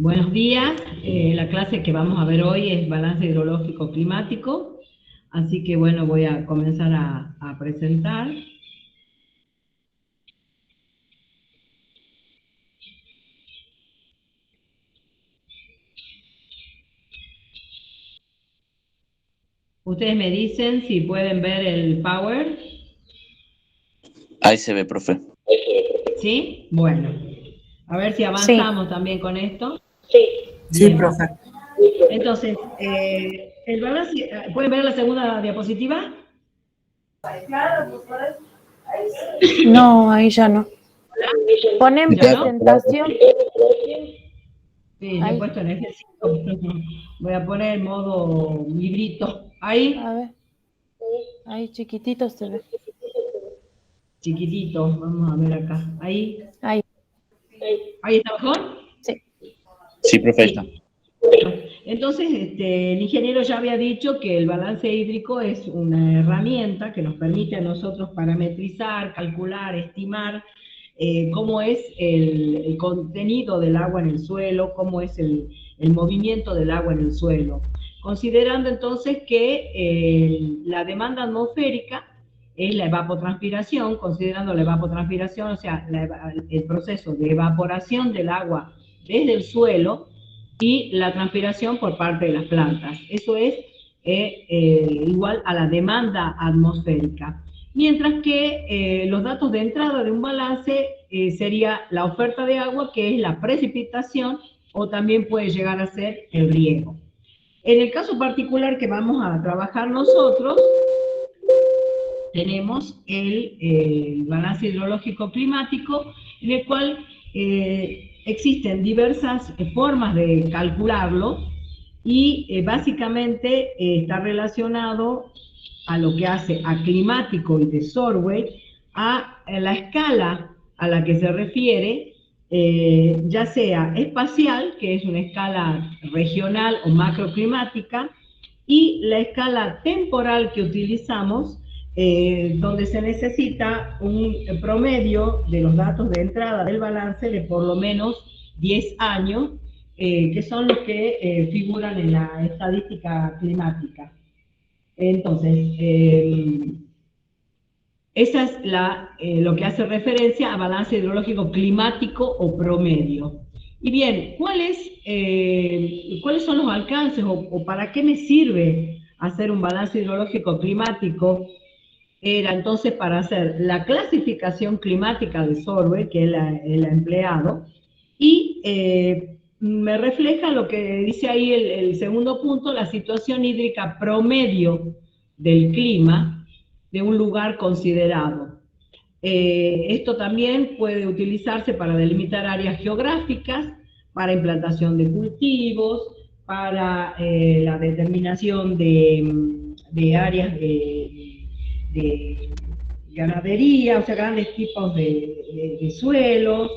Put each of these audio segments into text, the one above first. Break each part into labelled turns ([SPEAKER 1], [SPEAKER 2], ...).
[SPEAKER 1] Buenos días. La clase que vamos a ver hoy es balance hidrológico climático. Así que bueno, voy a comenzar a presentar. Ustedes me dicen si pueden ver el Power.
[SPEAKER 2] Ahí se ve, profe.
[SPEAKER 1] ¿Sí? Bueno. A ver si
[SPEAKER 3] Sí,
[SPEAKER 1] avanzamos también con esto.
[SPEAKER 3] sí,
[SPEAKER 1] Bien.
[SPEAKER 3] profe.
[SPEAKER 1] Entonces, el balance, ¿pueden ver la segunda diapositiva?
[SPEAKER 3] No, ahí ya no. Ponen
[SPEAKER 1] ¿Ya no?
[SPEAKER 3] presentación.
[SPEAKER 1] Sí, yo he
[SPEAKER 3] Ahí,
[SPEAKER 1] puesto en ejercicio. Voy a poner el modo librito. Ahí,
[SPEAKER 3] a ver, ahí chiquitito se ve.
[SPEAKER 1] chiquitito. Vamos a ver acá. Ahí.
[SPEAKER 3] Ahí,
[SPEAKER 1] ¿Ahí está mejor?
[SPEAKER 3] sí.
[SPEAKER 2] Sí, profe, ahí está.
[SPEAKER 1] Sí. Entonces, el ingeniero ya había dicho que el balance hídrico es una herramienta que nos permite a nosotros parametrizar, calcular, estimar cómo es el contenido del agua en el suelo, cómo es el movimiento del agua en el suelo. Considerando entonces que la demanda atmosférica es la evapotranspiración, considerando la evapotranspiración, o sea, el proceso de evaporación del agua desde el suelo, y la transpiración por parte de las plantas. Eso es igual a la demanda atmosférica. Mientras que los datos de entrada de un balance sería la oferta de agua, que es la precipitación, o también puede llegar a ser el riego. En el caso particular que vamos a trabajar nosotros, tenemos el balance hidrológico climático, en el cual existen diversas formas de calcularlo y básicamente está relacionado a lo que hace a climático y de Sorway, a la escala a la que se refiere, ya sea espacial, que es una escala regional o macroclimática, y la escala temporal que utilizamos, donde se necesita un promedio de los datos de entrada del balance de por lo menos 10 años, que son los que figuran en la estadística climática. Entonces, esa es lo que hace referencia a balance hidrológico climático o promedio. Y bien, ¿cuáles son los alcances o para qué me sirve hacer un balance hidrológico climático? Era entonces para hacer la clasificación climática de Sorbe, que él ha empleado, y me refleja lo que dice ahí el segundo punto, la situación hídrica promedio del clima de un lugar considerado. Esto también puede utilizarse para delimitar áreas geográficas, para implantación de cultivos, para la determinación de áreas de ganadería, o sea, grandes tipos de suelos,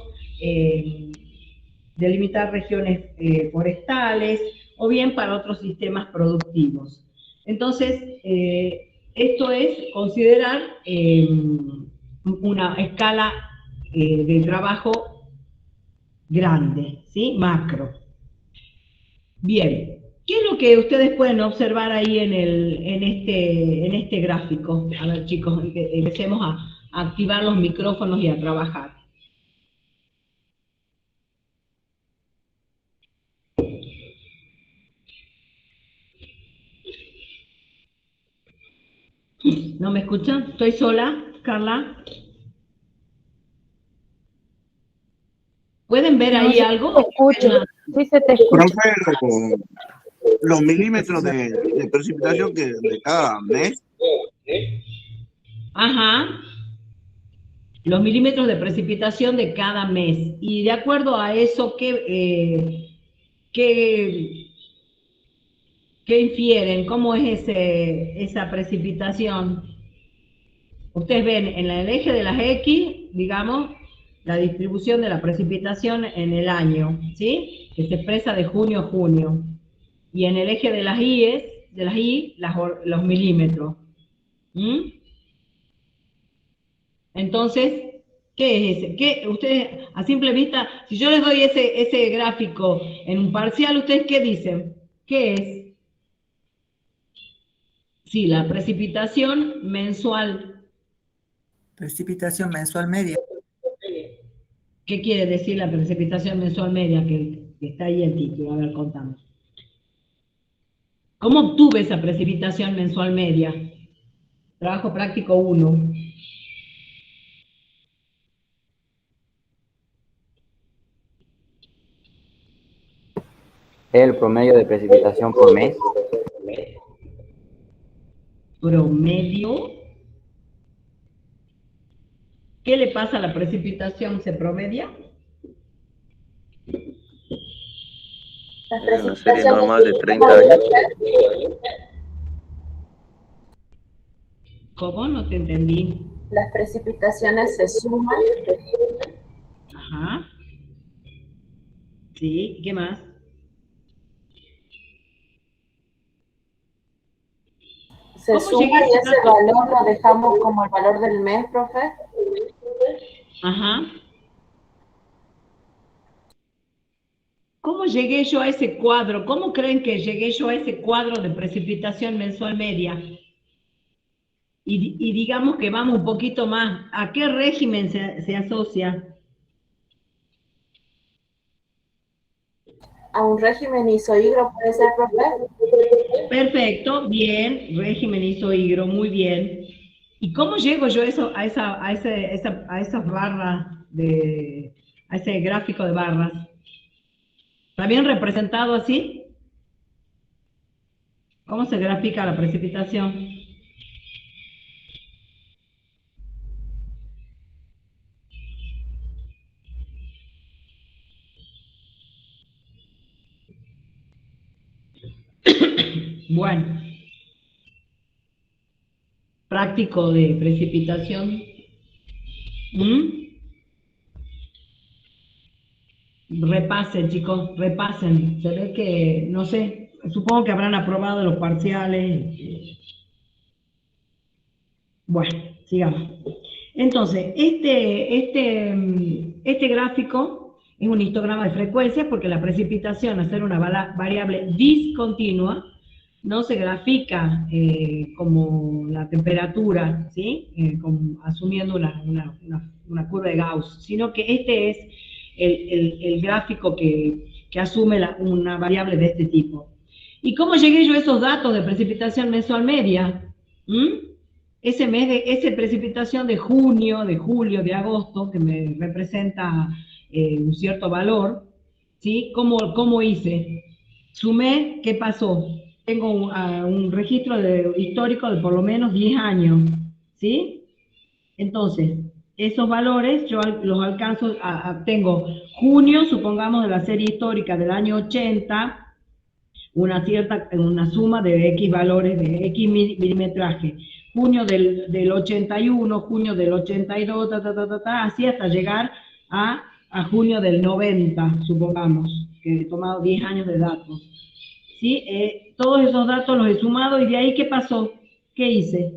[SPEAKER 1] delimitar regiones forestales, o bien para otros sistemas productivos. Entonces, esto es considerar una escala de trabajo grande, ¿sí? Macro. Bien, ¿qué es lo que ustedes pueden observar ahí en este gráfico? A ver, chicos, empecemos a activar los micrófonos y a trabajar. ¿No me escuchan? ¿Estoy sola, Carla? ¿Pueden ver
[SPEAKER 3] No,
[SPEAKER 1] ahí
[SPEAKER 3] sí
[SPEAKER 1] algo?
[SPEAKER 3] te escucho. Sí se te escucha.
[SPEAKER 4] Profe, los milímetros de precipitación que de cada mes.
[SPEAKER 1] Ajá, los milímetros de precipitación de cada mes. Y de acuerdo a eso, qué, qué infieren? ¿Cómo es esa precipitación? Ustedes ven en el eje de las X, digamos, la distribución de la precipitación en el año, ¿sí? Que se expresa de junio a junio. Y en el eje de las Y, los milímetros. ¿Mm? Entonces, ¿Qué es ese? ¿Qué, ustedes, a simple vista, si yo les doy ese gráfico en un parcial, ¿ustedes qué dicen? ¿Qué es? Sí, la precipitación mensual.
[SPEAKER 5] Precipitación mensual media.
[SPEAKER 1] ¿Qué quiere decir la precipitación mensual media? Que está ahí el título, a ver, contame. ¿Cómo obtuve esa precipitación mensual media? Trabajo práctico 1.
[SPEAKER 6] El promedio de precipitación por mes.
[SPEAKER 1] Promedio. ¿Qué le pasa a la precipitación? ¿Se promedia?
[SPEAKER 7] Es una serie normal de 30 años.
[SPEAKER 1] ¿Cómo? No te entendí.
[SPEAKER 3] Las precipitaciones se suman.
[SPEAKER 1] Ajá. Sí, ¿qué más?
[SPEAKER 3] Se suma y ese valor lo dejamos como el valor del mes, profe.
[SPEAKER 1] Ajá. ¿Cómo llegué yo a ese cuadro? ¿Cómo creen que llegué yo a ese cuadro de precipitación mensual media? Y digamos que vamos un poquito más. ¿A qué régimen se asocia?
[SPEAKER 3] A un régimen isohidro puede ser, profe.
[SPEAKER 1] Perfecto, bien, régimen isohidro, muy bien. ¿Y cómo llego yo a esas barras a ese gráfico de barras? ¿Está bien representado así? ¿Cómo se grafica la precipitación? Bueno, práctico de precipitación. Repasen, chicos, repasen. Se ve que, no sé, supongo que habrán aprobado los parciales. Bueno, sigamos. Entonces, este gráfico es un histograma de frecuencias porque la precipitación, al ser una variable discontinua, no se grafica como la temperatura, ¿sí? Asumiendo una curva de Gauss, sino que este es el gráfico que asume una variable de este tipo. ¿Y cómo llegué yo a esos datos de precipitación mensual media? Esa precipitación de junio, de julio, de agosto, que me representa un cierto valor, ¿sí? ¿Cómo hice? Sumé, ¿qué pasó? Tengo un registro histórico de por lo menos 10 años, ¿sí? Entonces, esos valores yo los alcanzo, tengo junio, supongamos, de la serie histórica del año 80, una suma de X valores, de X milimetraje. Junio del 81, junio del 82, así hasta llegar a junio del 90, supongamos, que he tomado 10 años de datos. ¿Sí? Todos esos datos los he sumado y de ahí, ¿qué pasó? ¿Qué hice?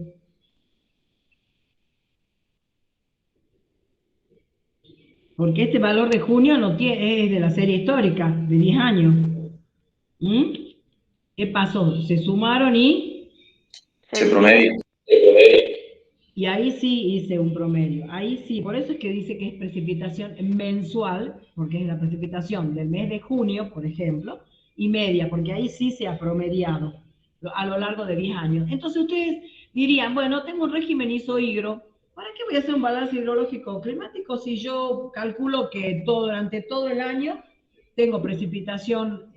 [SPEAKER 1] Porque este valor de junio no es de la serie histórica, de 10 años. ¿Qué pasó? Se sumaron y...
[SPEAKER 2] Se promedia.
[SPEAKER 1] Y ahí sí hice un promedio. Ahí sí, por eso es que dice que es precipitación mensual, porque es la precipitación del mes de junio, por ejemplo, y media, porque ahí sí se ha promediado a lo largo de 10 años. Entonces ustedes dirían, bueno, tengo un régimen isohidro, ¿para qué voy a hacer un balance hidrológico climático si yo calculo que durante todo el año tengo precipitación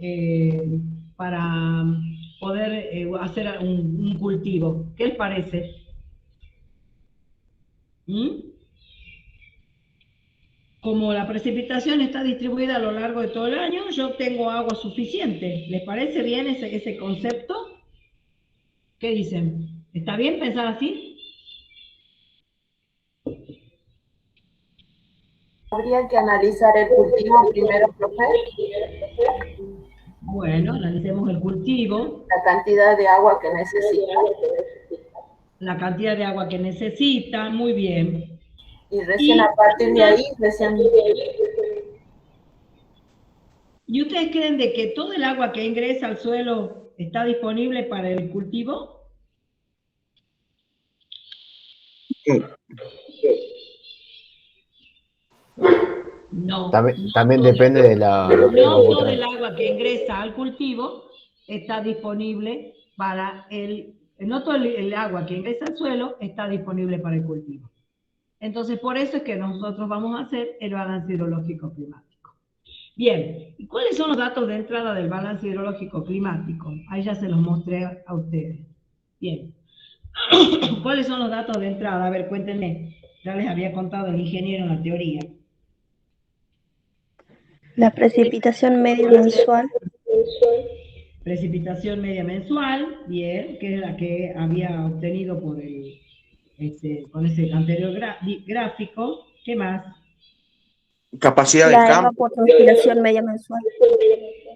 [SPEAKER 1] para poder hacer un cultivo? ¿Qué les parece? Como la precipitación está distribuida a lo largo de todo el año, yo tengo agua suficiente. ¿Les parece bien ese concepto? ¿Qué dicen? ¿Está bien pensar así?
[SPEAKER 3] Habría que analizar el cultivo primero, profe.
[SPEAKER 1] Bueno, analicemos el cultivo.
[SPEAKER 3] La cantidad de agua que necesita.
[SPEAKER 1] La cantidad de agua que necesita, muy bien.
[SPEAKER 3] Y recién a partir de ahí, recién...
[SPEAKER 1] ¿Y ustedes creen de que todo el agua que ingresa al suelo está disponible para el cultivo? No.
[SPEAKER 8] También depende de la
[SPEAKER 1] No todo el agua que ingresa al cultivo está disponible para no todo el agua que ingresa al suelo está disponible para el cultivo. Entonces, por eso es que nosotros vamos a hacer el balance hidrológico climático. Bien, ¿y cuáles son los datos de entrada del balance hidrológico climático? Ahí ya se los mostré a ustedes. Bien. ¿Cuáles son los datos de entrada? A ver, cuéntenme. Ya les había contado el ingeniero en la teoría.
[SPEAKER 9] La precipitación media mensual.
[SPEAKER 1] Precipitación media mensual, bien, que es la que había obtenido por con ese anterior gráfico. ¿Qué más?
[SPEAKER 4] Capacidad de
[SPEAKER 9] La
[SPEAKER 4] campo.
[SPEAKER 9] evapotranspiración media mensual.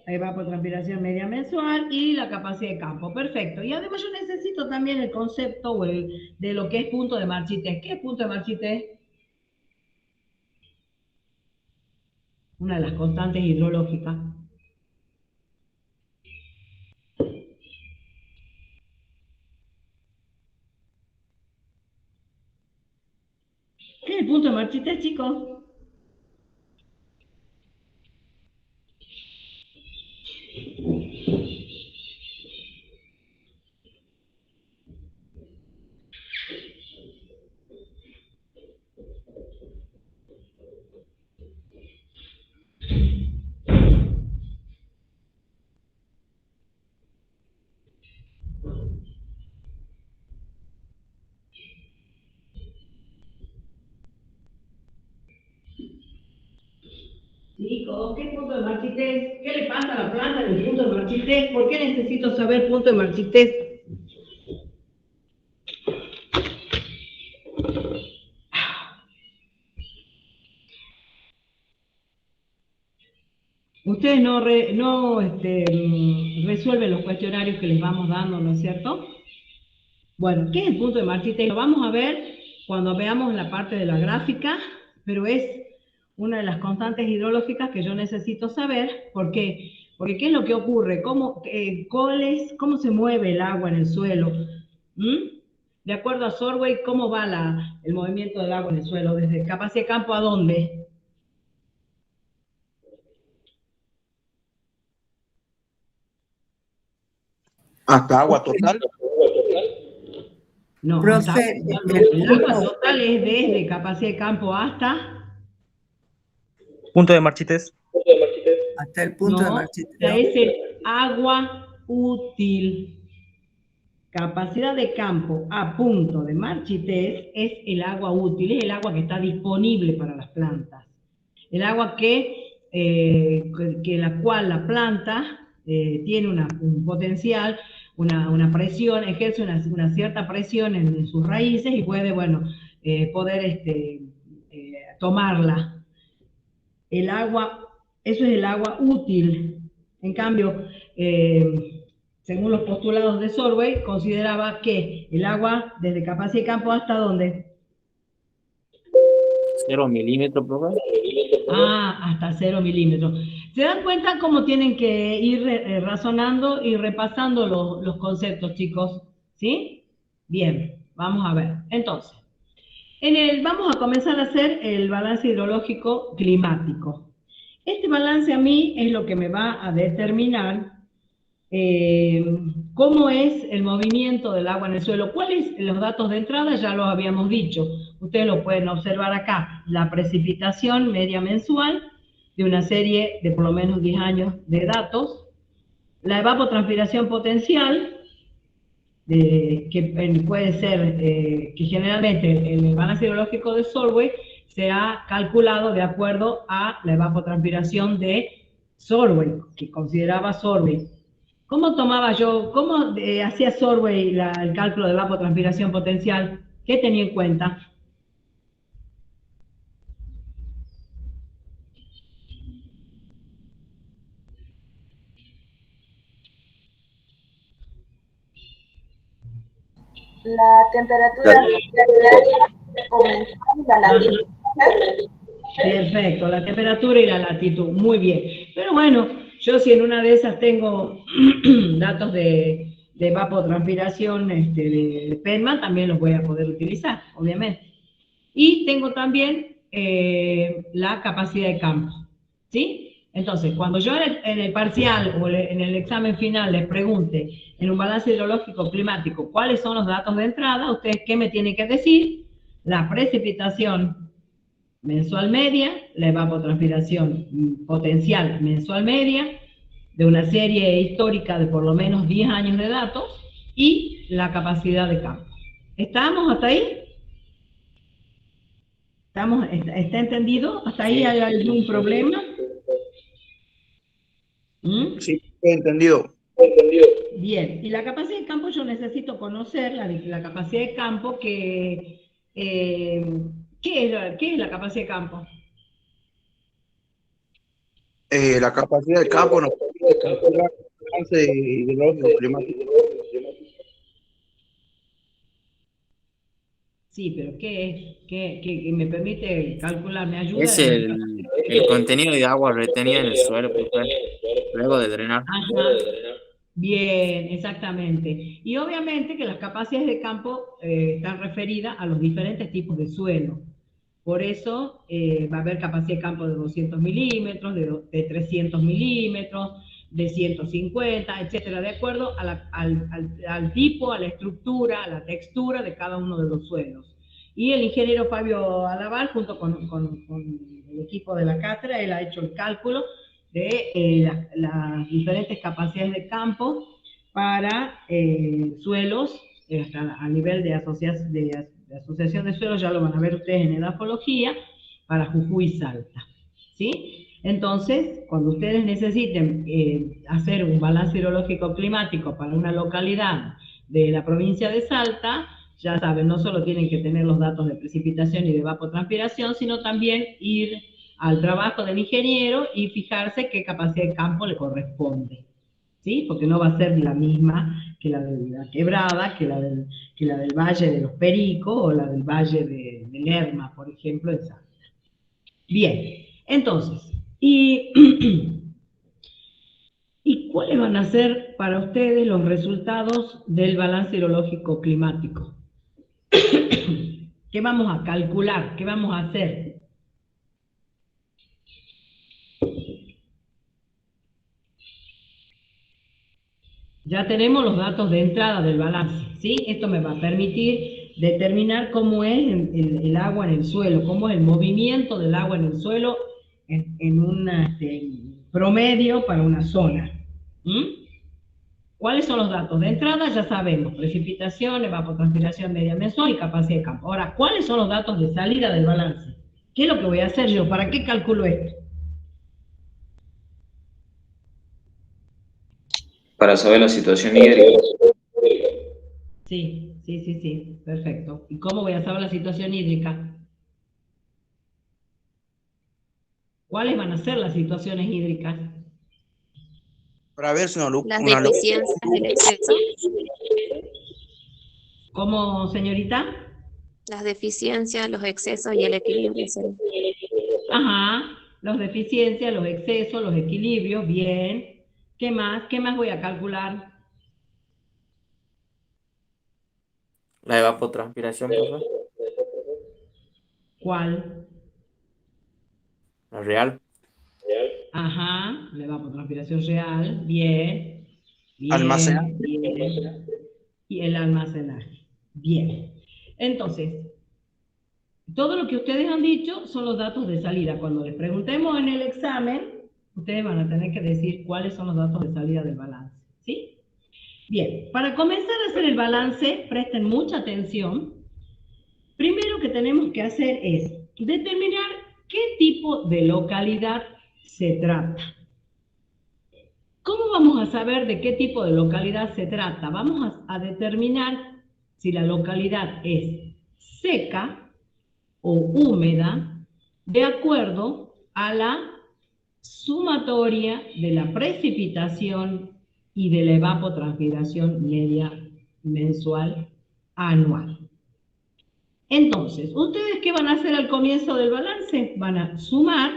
[SPEAKER 1] La evapotranspiración media mensual y la capacidad de campo. Perfecto. Y además yo necesito también el concepto de lo que es punto de marchitez. ¿Qué es punto de marchitez? Una de las constantes hidrológicas. ¿Qué es el punto de marchitez, chicos? Chicos, ¿qué punto de marchitez? ¿Qué le pasa a la planta en el punto de marchitez? ¿Por qué necesito saber punto de marchitez? Ustedes no resuelven los cuestionarios que les vamos dando, ¿no es cierto? Bueno, ¿qué es el punto de marchitez? Lo vamos a ver cuando veamos la parte de la gráfica, pero es una de las constantes hidrológicas que yo necesito saber. ¿Por qué? Porque ¿qué es lo que ocurre? ¿Cómo se mueve el agua en el suelo? De acuerdo a Sorway, ¿cómo va el movimiento del agua en el suelo? ¿Desde capacidad de campo a dónde?
[SPEAKER 4] Hasta agua total.
[SPEAKER 1] No,
[SPEAKER 5] Profe,
[SPEAKER 1] el agua total es desde capacidad de campo hasta...
[SPEAKER 10] Punto de marchitez.
[SPEAKER 5] hasta el punto de
[SPEAKER 1] No,
[SPEAKER 5] marchitez.
[SPEAKER 1] es el agua útil. Capacidad de campo a punto de marchitez es el agua útil, es el agua que está disponible para las plantas. El agua la cual la planta tiene un potencial, una presión, ejerce una cierta presión en sus raíces y puede, poder tomarla. Eso es el agua útil. En cambio, según los postulados de Sorway, consideraba que el agua desde capacidad de campo hasta ¿dónde?
[SPEAKER 7] 0 milímetros, profe.
[SPEAKER 1] Hasta 0 milímetros. ¿Se dan cuenta cómo tienen que ir razonando y repasando los conceptos, chicos? ¿Sí? Bien, vamos a ver. Entonces, vamos a comenzar a hacer el balance hidrológico climático. Este balance a mí es lo que me va a determinar cómo es el movimiento del agua en el suelo. ¿Cuáles los datos de entrada? Ya los habíamos dicho. Ustedes lo pueden observar acá. La precipitación media mensual de una serie de por lo menos 10 años de datos. La evapotranspiración potencial, que puede ser, que generalmente en el balance hidrológico de Sorway se ha calculado de acuerdo a la evapotranspiración de Sorway, que consideraba Sorway. ¿Cómo hacía Sorway el cálculo de evapotranspiración potencial? ¿Qué tenía en cuenta?
[SPEAKER 3] La temperatura diaria comenzar la latitud.
[SPEAKER 1] Perfecto, la temperatura y la latitud, muy bien. Pero bueno, yo si en una de esas tengo datos de evapotranspiración de PENMA, también los voy a poder utilizar, obviamente. Y tengo también la capacidad de campo, ¿sí? Entonces, cuando yo en el parcial o en el examen final les pregunte en un balance hidrológico climático cuáles son los datos de entrada, ¿ustedes qué me tienen que decir? La precipitación mensual media, la evapotranspiración potencial mensual media, de una serie histórica de por lo menos 10 años de datos, y la capacidad de campo. ¿Estamos hasta ahí? ¿Está entendido? ¿Hasta ahí hay algún problema?
[SPEAKER 4] Sí, he entendido.
[SPEAKER 1] Bien, y la capacidad de campo yo necesito conocer la capacidad de campo que... ¿qué es la capacidad de campo?
[SPEAKER 4] La capacidad del campo nos permite calcular el balance hidrológico climático.
[SPEAKER 1] Sí, pero ¿qué es? ¿Qué me permite calcular? ¿Me ayuda?
[SPEAKER 11] Es el contenido de agua retenida en el suelo, profe, luego de drenar.
[SPEAKER 1] Ajá. Bien, exactamente. Y obviamente que las capacidades de campo están referidas a los diferentes tipos de suelo. Por eso va a haber capacidad de campo de 200 milímetros, de 300 milímetros, de 150, etcétera, de acuerdo al tipo, a la estructura, a la textura de cada uno de los suelos. Y el ingeniero Fabio Alabar, junto con el equipo de la cátedra, él ha hecho el cálculo de las diferentes capacidades de campo para suelos, a nivel de asociación de suelos, ya lo van a ver ustedes en edafología, para Jujuy y Salta, ¿sí? Entonces, cuando ustedes necesiten hacer un balance hidrológico climático para una localidad de la provincia de Salta, ya saben, no solo tienen que tener los datos de precipitación y de evapotranspiración, sino también ir al trabajo del ingeniero y fijarse qué capacidad de campo le corresponde, ¿sí? Porque no va a ser la misma que la de la Quebrada, que la del Valle de los Pericos o la del Valle de Lerma, por ejemplo, en Salta. Bien, entonces, ¿y cuáles van a ser para ustedes los resultados del balance hidrológico climático? ¿Qué vamos a calcular? ¿Qué vamos a hacer? Ya tenemos los datos de entrada del balance, ¿sí? Esto me va a permitir determinar cómo es el agua en el suelo, cómo es el movimiento del agua en el suelo en un promedio para una zona. ¿Cuáles son los datos de entrada? Ya sabemos, precipitación, evapotranspiración media mensual y capacidad de campo. Ahora, ¿cuáles son los datos de salida del balance? ¿Qué es lo que voy a hacer yo? ¿Para qué calculo esto?
[SPEAKER 7] Para saber la situación hídrica.
[SPEAKER 1] Sí, perfecto. ¿Y cómo voy a saber la situación hídrica? ¿Cuáles van a ser las situaciones hídricas?
[SPEAKER 4] Para ver si
[SPEAKER 12] las deficiencias del exceso.
[SPEAKER 1] ¿Cómo, señorita?
[SPEAKER 12] Las deficiencias, los excesos y el equilibrio.
[SPEAKER 1] Ajá, las deficiencias, los excesos, los equilibrios, bien. ¿Qué más? ¿Qué más voy a calcular?
[SPEAKER 11] La evapotranspiración, profe.
[SPEAKER 1] ¿Cuál?
[SPEAKER 11] La real.
[SPEAKER 1] Ajá, la evapotranspiración real, bien.
[SPEAKER 4] Almacenaje.
[SPEAKER 1] Bien. Y el almacenaje, bien. Entonces, todo lo que ustedes han dicho son los datos de salida. Cuando les preguntemos en el examen, ustedes van a tener que decir cuáles son los datos de salida del balance, ¿sí? Bien, para comenzar a hacer el balance, presten mucha atención. Primero que tenemos que hacer es determinar qué tipo de localidad se trata. ¿Cómo vamos a saber de qué tipo de localidad se trata? Vamos a determinar si la localidad es seca o húmeda de acuerdo a la sumatoria de la precipitación y de la evapotranspiración media mensual anual. Entonces, ¿ustedes qué van a hacer al comienzo del balance? Van a sumar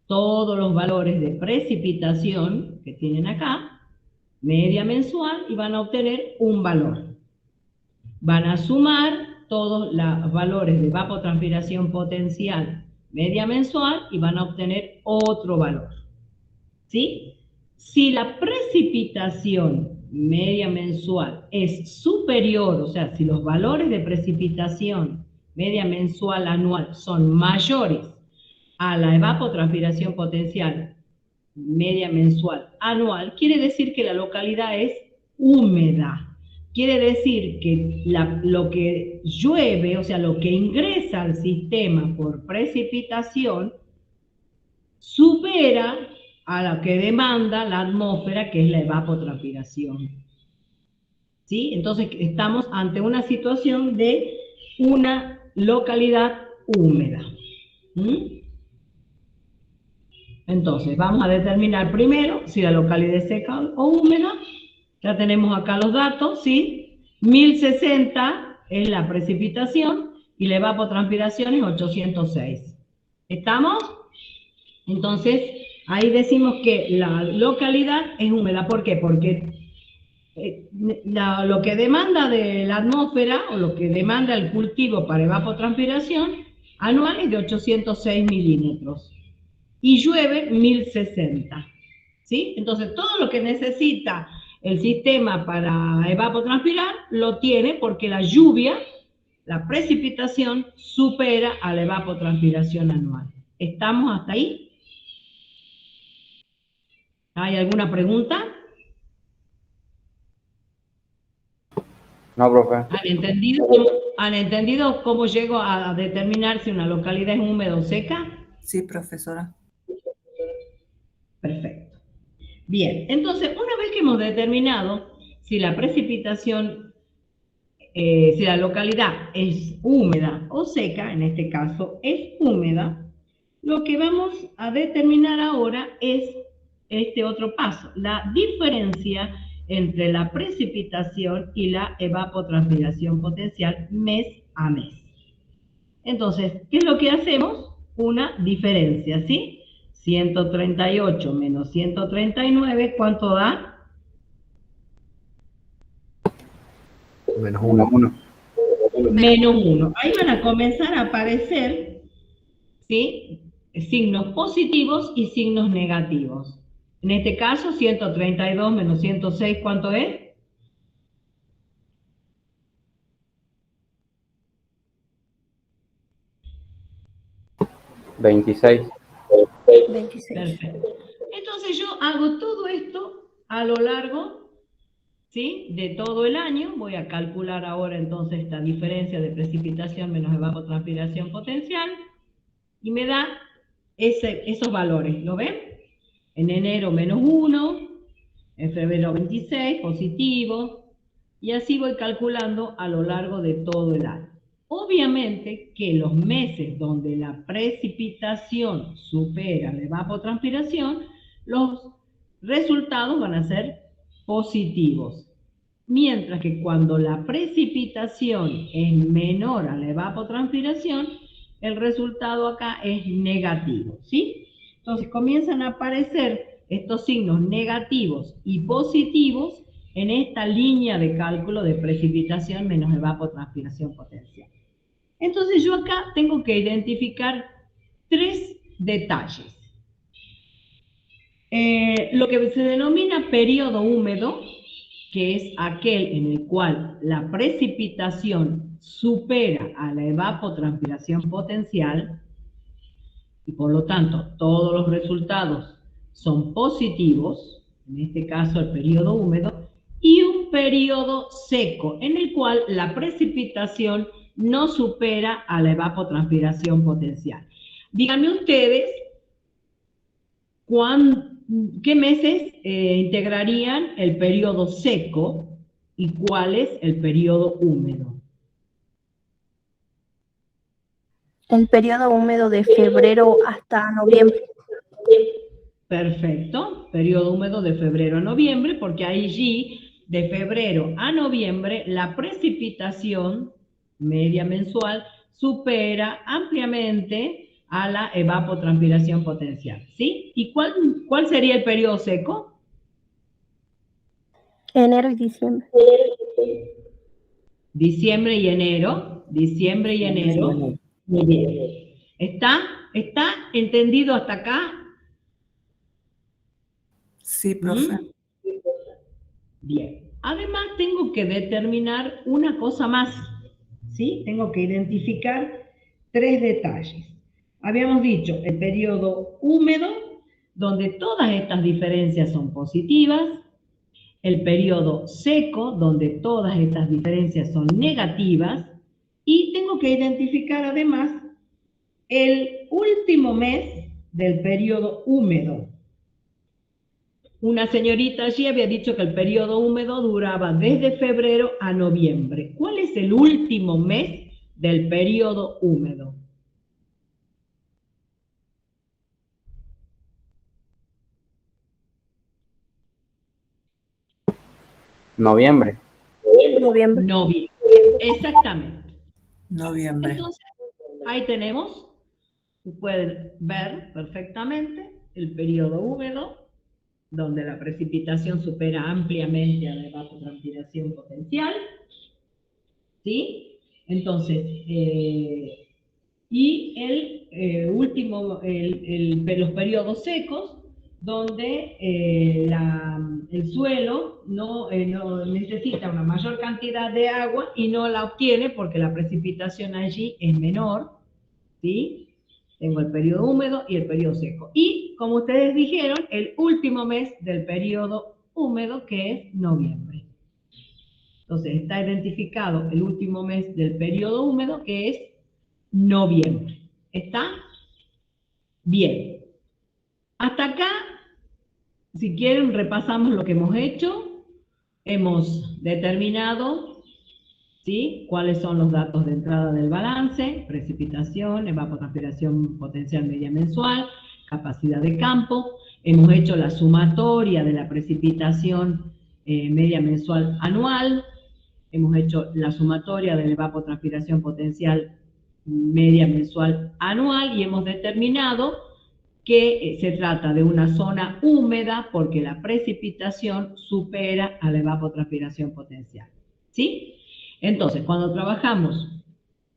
[SPEAKER 1] todos los valores de precipitación que tienen acá, media mensual, y van a obtener un valor. Van a sumar todos los valores de evapotranspiración potencial, media mensual, y van a obtener otro valor. ¿Sí? Si la precipitación media mensual es superior, o sea, si los valores de precipitación media mensual anual son mayores a la evapotranspiración potencial media mensual anual, quiere decir que la localidad es húmeda. Quiere decir que lo que llueve, o sea, lo que ingresa al sistema por precipitación, supera a lo que demanda la atmósfera, que es la evapotranspiración. ¿Sí? Entonces estamos ante una situación de una localidad húmeda. Entonces, vamos a determinar primero si la localidad es seca o húmeda. Ya tenemos acá los datos, ¿sí? 1060 es la precipitación y la evapotranspiración es 806. ¿Estamos? Entonces, ahí decimos que la localidad es húmeda. ¿Por qué? Porque lo que demanda de la atmósfera o lo que demanda el cultivo para evapotranspiración anual es de 806 milímetros. Y llueve 1060, ¿sí? Entonces, todo lo que necesita el sistema para evapotranspirar lo tiene porque la lluvia, la precipitación, supera a la evapotranspiración anual. ¿Estamos hasta ahí? ¿Hay alguna pregunta?
[SPEAKER 6] No, profe.
[SPEAKER 1] ¿Han entendido cómo llego a determinar si una localidad es húmeda o seca?
[SPEAKER 5] Sí, profesora.
[SPEAKER 1] Perfecto. Bien, entonces, una vez que hemos determinado si la precipitación, si la localidad es húmeda o seca, en este caso es húmeda, lo que vamos a determinar ahora es este otro paso, la diferencia entre la precipitación y la evapotranspiración potencial mes a mes. Entonces, ¿qué es lo que hacemos? Una diferencia, ¿sí? 138 menos 139, ¿cuánto da?
[SPEAKER 8] Menos 1.
[SPEAKER 1] Menos 1. Ahí van a comenzar a aparecer, ¿sí?, signos positivos y signos negativos. En este caso, 132 menos 106, ¿cuánto es?
[SPEAKER 6] 26.
[SPEAKER 9] 26.
[SPEAKER 1] Perfecto. Entonces yo hago todo esto a lo largo, ¿sí?, de todo el año. Voy a calcular ahora entonces esta diferencia de precipitación menos evapotranspiración potencial y me da esos valores. ¿Lo ven? En enero menos 1, en febrero 26, positivo, y así voy calculando a lo largo de todo el año. Obviamente que los meses donde la precipitación supera la evapotranspiración, los resultados van a ser positivos. Mientras que cuando la precipitación es menor a la evapotranspiración, el resultado acá es negativo, ¿sí? Entonces comienzan a aparecer estos signos negativos y positivos en esta línea de cálculo de precipitación menos evapotranspiración potencial. Entonces yo acá tengo que identificar 3 detalles. Lo que se denomina periodo húmedo, que es aquel en el cual la precipitación supera a la evapotranspiración potencial, y por lo tanto todos los resultados son positivos, en este caso el periodo húmedo, y un periodo seco, en el cual la precipitación no supera a la evapotranspiración potencial. Díganme ustedes, ¿qué meses integrarían el periodo seco y cuál es el periodo húmedo?
[SPEAKER 9] El periodo húmedo de febrero hasta noviembre.
[SPEAKER 1] Perfecto, periodo húmedo de febrero a noviembre, porque allí de febrero a noviembre la precipitación media mensual supera ampliamente a la evapotranspiración potencial, ¿sí? ¿Y cuál sería el periodo seco?
[SPEAKER 9] Enero y diciembre.
[SPEAKER 1] Diciembre y enero. Muy bien. ¿Está entendido hasta acá?
[SPEAKER 5] Sí, profe.
[SPEAKER 1] Bien. Además, tengo que determinar una cosa más, ¿sí? Tengo que identificar 3 detalles. Habíamos dicho el periodo húmedo, donde todas estas diferencias son positivas. El periodo seco, donde todas estas diferencias son negativas. Y tengo que identificar además el último mes del periodo húmedo. Una señorita allí había dicho que el periodo húmedo duraba desde febrero a noviembre. ¿Cuál es el último mes del periodo húmedo?
[SPEAKER 6] Noviembre.
[SPEAKER 1] Noviembre. Exactamente.
[SPEAKER 5] Noviembre.
[SPEAKER 1] Entonces, ahí tenemos, pueden ver perfectamente el periodo húmedo, donde la precipitación supera ampliamente a la evapotranspiración potencial, ¿sí? Entonces, y el último, los periodos secos, donde el suelo no necesita una mayor cantidad de agua y no la obtiene porque la precipitación allí es menor, ¿sí? Tengo el periodo húmedo y el periodo seco. Y, como ustedes dijeron, el último mes del periodo húmedo, que es noviembre. Entonces, está identificado el último mes del periodo húmedo, que es noviembre. ¿Está? Bien. Hasta acá, si quieren, repasamos lo que hemos hecho. Hemos determinado, ¿sí?, cuáles son los datos de entrada del balance: precipitación, evapotranspiración potencial media mensual, capacidad de campo. Hemos hecho la sumatoria de la precipitación media mensual anual. Hemos hecho la sumatoria de la evapotranspiración potencial media mensual anual y hemos determinado que se trata de una zona húmeda porque la precipitación supera a la evapotranspiración potencial, ¿sí? Entonces, cuando trabajamos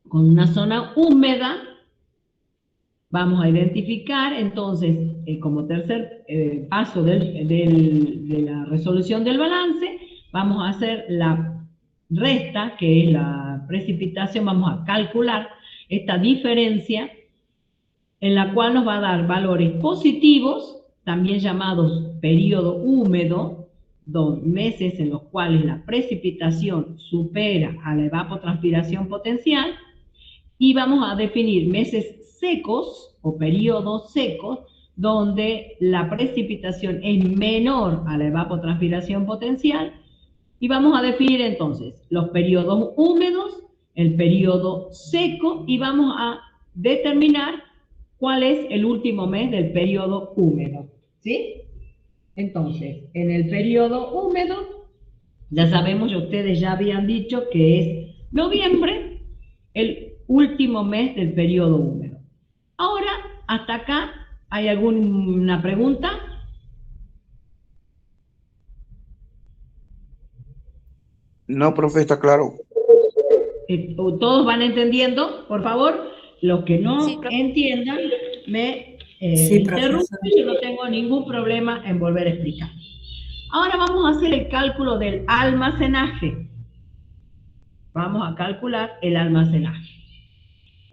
[SPEAKER 1] con una zona húmeda, vamos a identificar, entonces, como tercer paso de la resolución del balance, vamos a hacer la resta, que es la precipitación. Vamos a calcular esta diferencia, en la cual nos va a dar valores positivos, también llamados periodo húmedo, meses en los cuales la precipitación supera a la evapotranspiración potencial, y vamos a definir meses secos o periodos secos, donde la precipitación es menor a la evapotranspiración potencial, y vamos a definir entonces los periodos húmedos, el periodo seco, y vamos a determinar cuál es el último mes del periodo húmedo, ¿sí? Entonces, en el periodo húmedo, ya sabemos, ustedes ya habían dicho que es noviembre, el último mes del periodo húmedo. Ahora, hasta acá, ¿hay alguna pregunta?
[SPEAKER 4] No, profe, está claro.
[SPEAKER 1] ¿Todos van entendiendo? Por favor, los que no
[SPEAKER 12] Sí, profe.
[SPEAKER 1] entiendan, me
[SPEAKER 5] Sí,
[SPEAKER 1] interrumpen,
[SPEAKER 5] profesor.
[SPEAKER 1] yo no tengo ningún problema en volver a explicar. Ahora vamos a hacer el cálculo del almacenaje. Vamos a calcular el almacenaje.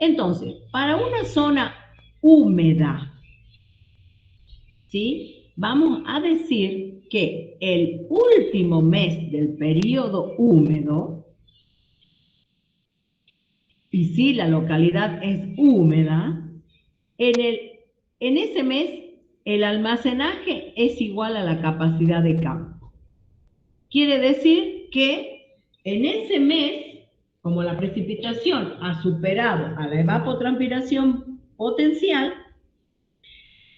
[SPEAKER 1] Entonces, para una zona húmeda, ¿sí?, vamos a decir que el último mes del periodo húmedo, y si la localidad es húmeda, en ese mes el almacenaje es igual a la capacidad de campo. Quiere decir que en ese mes, como la precipitación ha superado a la evapotranspiración potencial,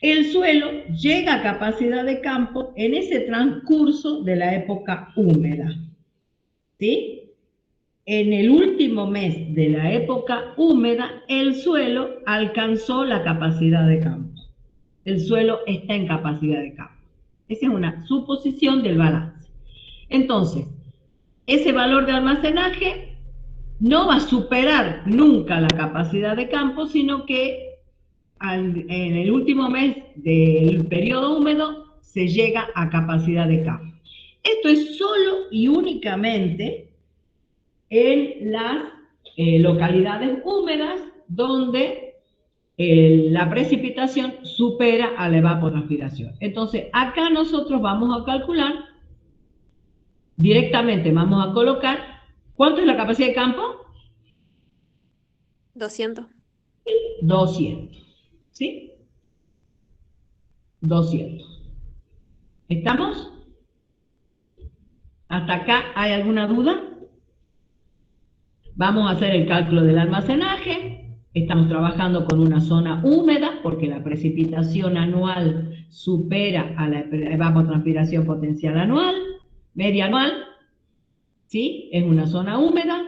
[SPEAKER 1] el suelo llega a capacidad de campo en ese transcurso de la época húmeda, ¿sí? en el último mes de la época húmeda, el suelo alcanzó la capacidad de campo. El suelo está en capacidad de campo. Esa es una suposición del balance. Entonces, ese valor de almacenaje no va a superar nunca la capacidad de campo, sino que en el último mes del periodo húmedo se llega a capacidad de campo. Esto es solo y únicamente en las localidades húmedas donde la precipitación supera a la evapotranspiración. Entonces, acá nosotros vamos a calcular, directamente vamos a colocar, ¿cuánto es la capacidad de campo?
[SPEAKER 12] 200.
[SPEAKER 1] 200. ¿Sí? 200. ¿Estamos? ¿Hasta acá hay alguna duda? Vamos a hacer el cálculo del almacenaje. Estamos trabajando con una zona húmeda porque la precipitación anual supera a la evapotranspiración potencial anual, media anual. ¿Sí? Es una zona húmeda.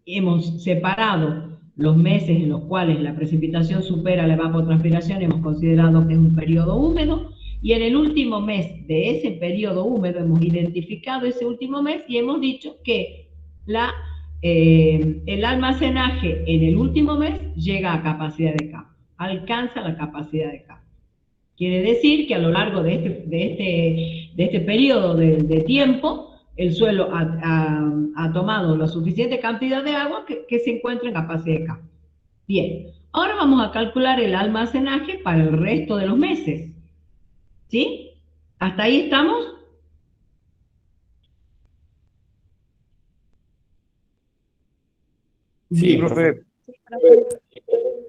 [SPEAKER 1] Hemos separado los meses en los cuales la precipitación supera la evapotranspiración, hemos considerado que es un periodo húmedo, y en el último mes de ese periodo húmedo hemos identificado ese último mes y hemos dicho que el almacenaje en el último mes llega a capacidad de campo, alcanza la capacidad de campo. Quiere decir que a lo largo de este periodo de tiempo, el suelo ha tomado la suficiente cantidad de agua que se encuentra en capacidad de campo. Bien, ahora vamos a calcular el almacenaje para el resto de los meses. ¿Sí? ¿Hasta ahí estamos?
[SPEAKER 10] Sí, profe.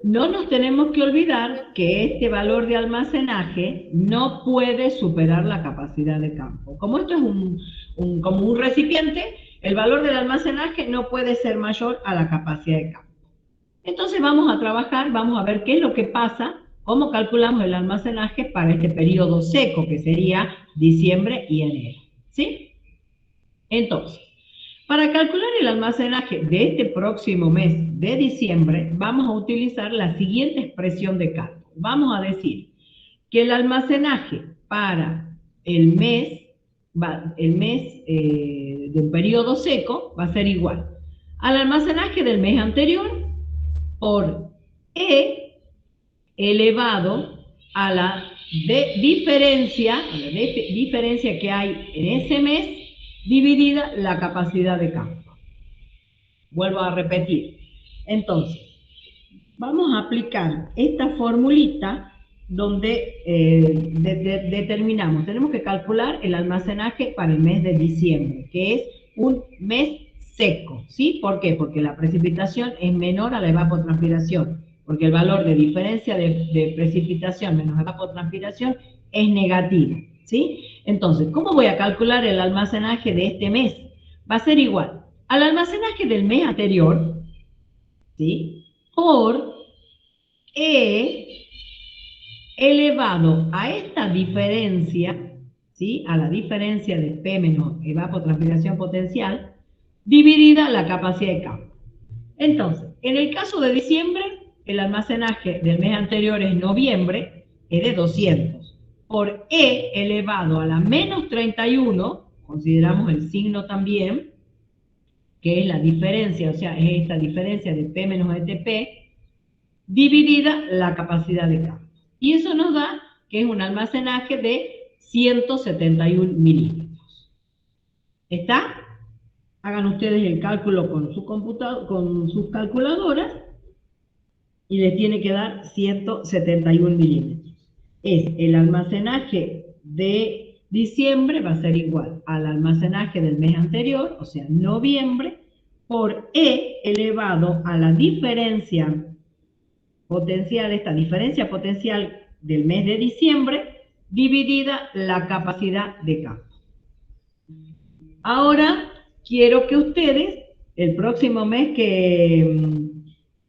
[SPEAKER 1] No nos tenemos que olvidar que este valor de almacenaje no puede superar la capacidad de campo. Como esto es como un recipiente, el valor del almacenaje no puede ser mayor a la capacidad de campo. Entonces vamos a trabajar, vamos a ver qué es lo que pasa, cómo calculamos el almacenaje para este periodo seco, que sería diciembre y enero. ¿Sí? Entonces, para calcular el almacenaje de este próximo mes de diciembre, vamos a utilizar la siguiente expresión de cálculo. Vamos a decir que el almacenaje para el mes de un periodo seco va a ser igual al almacenaje del mes anterior por E elevado a la diferencia que hay en ese mes dividida la capacidad de campo. Vuelvo a repetir. Entonces, vamos a aplicar esta formulita donde determinamos, tenemos que calcular el almacenaje para el mes de diciembre, que es un mes seco, ¿sí? ¿Por qué? Porque la precipitación es menor a la evapotranspiración, porque el valor de diferencia de precipitación menos evapotranspiración es negativo, ¿sí? Entonces, ¿cómo voy a calcular el almacenaje de este mes? Va a ser igual al almacenaje del mes anterior, ¿sí? Por E elevado a esta diferencia, ¿sí? A la diferencia de P menos evapotranspiración potencial, dividida la capacidad de campo. Entonces, en el caso de diciembre, el almacenaje del mes anterior es noviembre, es de 200. Por E elevado a la menos 31, consideramos el signo también, que es la diferencia, o sea, es esta diferencia de P menos ETP, dividida la capacidad de campo. Y eso nos da que es un almacenaje de 171 milímetros. ¿Está? Hagan ustedes el cálculo con su computador, con sus calculadoras, y les tiene que dar 171 milímetros. Es el almacenaje de diciembre, va a ser igual al almacenaje del mes anterior, o sea, noviembre, por E elevado a la diferencia potencial, esta diferencia potencial del mes de diciembre, dividida la capacidad de campo. Ahora, quiero que ustedes, el próximo mes que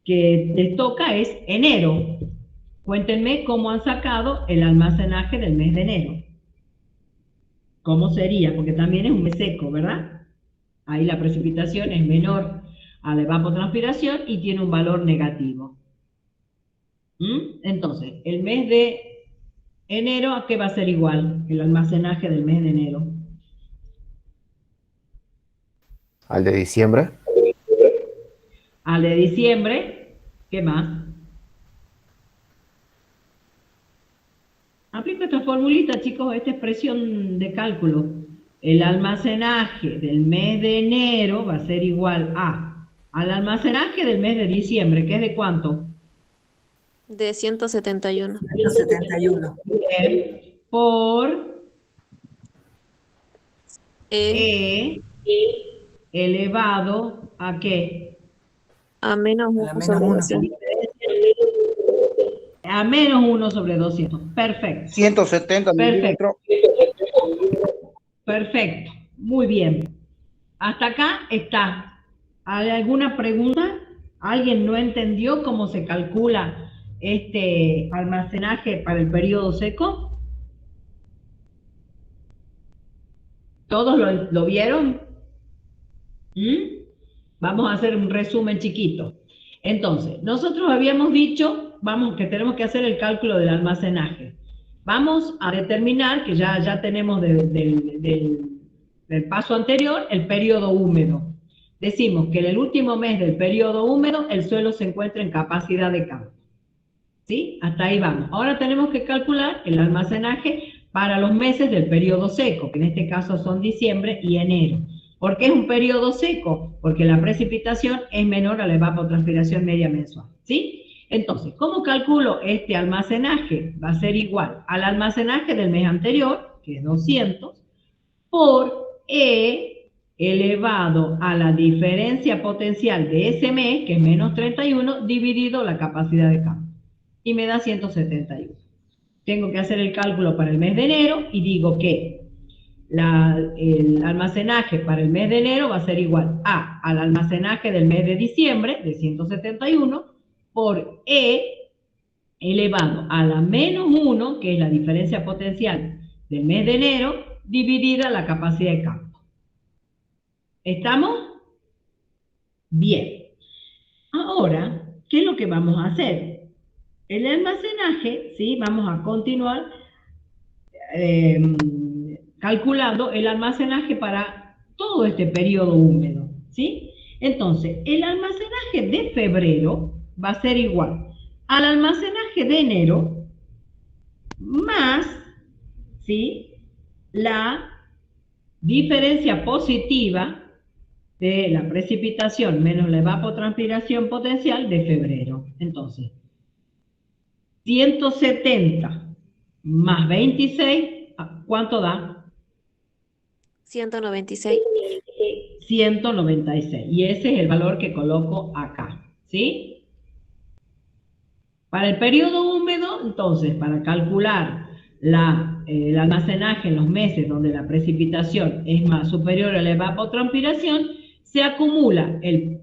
[SPEAKER 1] les toca es enero. Cuéntenme cómo han sacado el almacenaje del mes de enero. ¿Cómo sería? Porque también es un mes seco, ¿verdad? Ahí la precipitación es menor a la evapotranspiración y tiene un valor negativo. Entonces, el mes de enero, ¿a qué va a ser igual? El almacenaje del mes de enero.
[SPEAKER 8] Al de diciembre.
[SPEAKER 1] Al de diciembre, ¿qué más? Aplico esta formulita, chicos, esta expresión de cálculo. El almacenaje del mes de enero va a ser igual al almacenaje del mes de diciembre, ¿que es de cuánto?
[SPEAKER 12] De 171.
[SPEAKER 5] 171.
[SPEAKER 1] Por E elevado ¿a qué?
[SPEAKER 12] A menos 1
[SPEAKER 5] A menos
[SPEAKER 12] sobre
[SPEAKER 5] 1.
[SPEAKER 12] 200.
[SPEAKER 1] A menos 1 sobre 200. Perfecto.
[SPEAKER 4] 170 milímetros.
[SPEAKER 1] Perfecto. Muy bien. Hasta acá está. ¿Hay alguna pregunta? ¿Alguien no entendió cómo se calcula este almacenaje para el periodo seco? ¿Todos lo vieron? Vamos a hacer un resumen chiquito. Entonces, nosotros habíamos dicho, que tenemos que hacer el cálculo del almacenaje. Vamos a determinar, que ya tenemos del paso anterior, el periodo húmedo. Decimos que en el último mes del periodo húmedo, el suelo se encuentra en capacidad de campo. ¿Sí? Hasta ahí vamos. Ahora tenemos que calcular el almacenaje para los meses del periodo seco, que en este caso son diciembre y enero. ¿Por qué es un periodo seco? Porque la precipitación es menor a la evapotranspiración media mensual. ¿Sí? Entonces, ¿cómo calculo este almacenaje? Va a ser igual al almacenaje del mes anterior, que es 200, por E elevado a la diferencia potencial de ese mes, que es menos 31, dividido la capacidad de campo. Y me da 171. Tengo que hacer el cálculo para el mes de enero y digo que el almacenaje para el mes de enero va a ser igual al almacenaje del mes de diciembre, de 171, por E elevado a la menos 1, que es la diferencia potencial del mes de enero, dividida la capacidad de campo. ¿Estamos? Bien. Ahora, ¿qué es lo que vamos a hacer? El almacenaje, ¿sí? Vamos a continuar calculando el almacenaje para todo este periodo húmedo, ¿sí? Entonces, el almacenaje de febrero va a ser igual al almacenaje de enero más, ¿sí?, la diferencia positiva de la precipitación menos la evapotranspiración potencial de febrero. Entonces, 170 más 26, ¿cuánto da?
[SPEAKER 12] 196.
[SPEAKER 1] 196. Y ese es el valor que coloco acá, ¿sí? Para el periodo húmedo, entonces, para calcular el almacenaje en los meses donde la precipitación es más superior a la evapotranspiración, se acumula el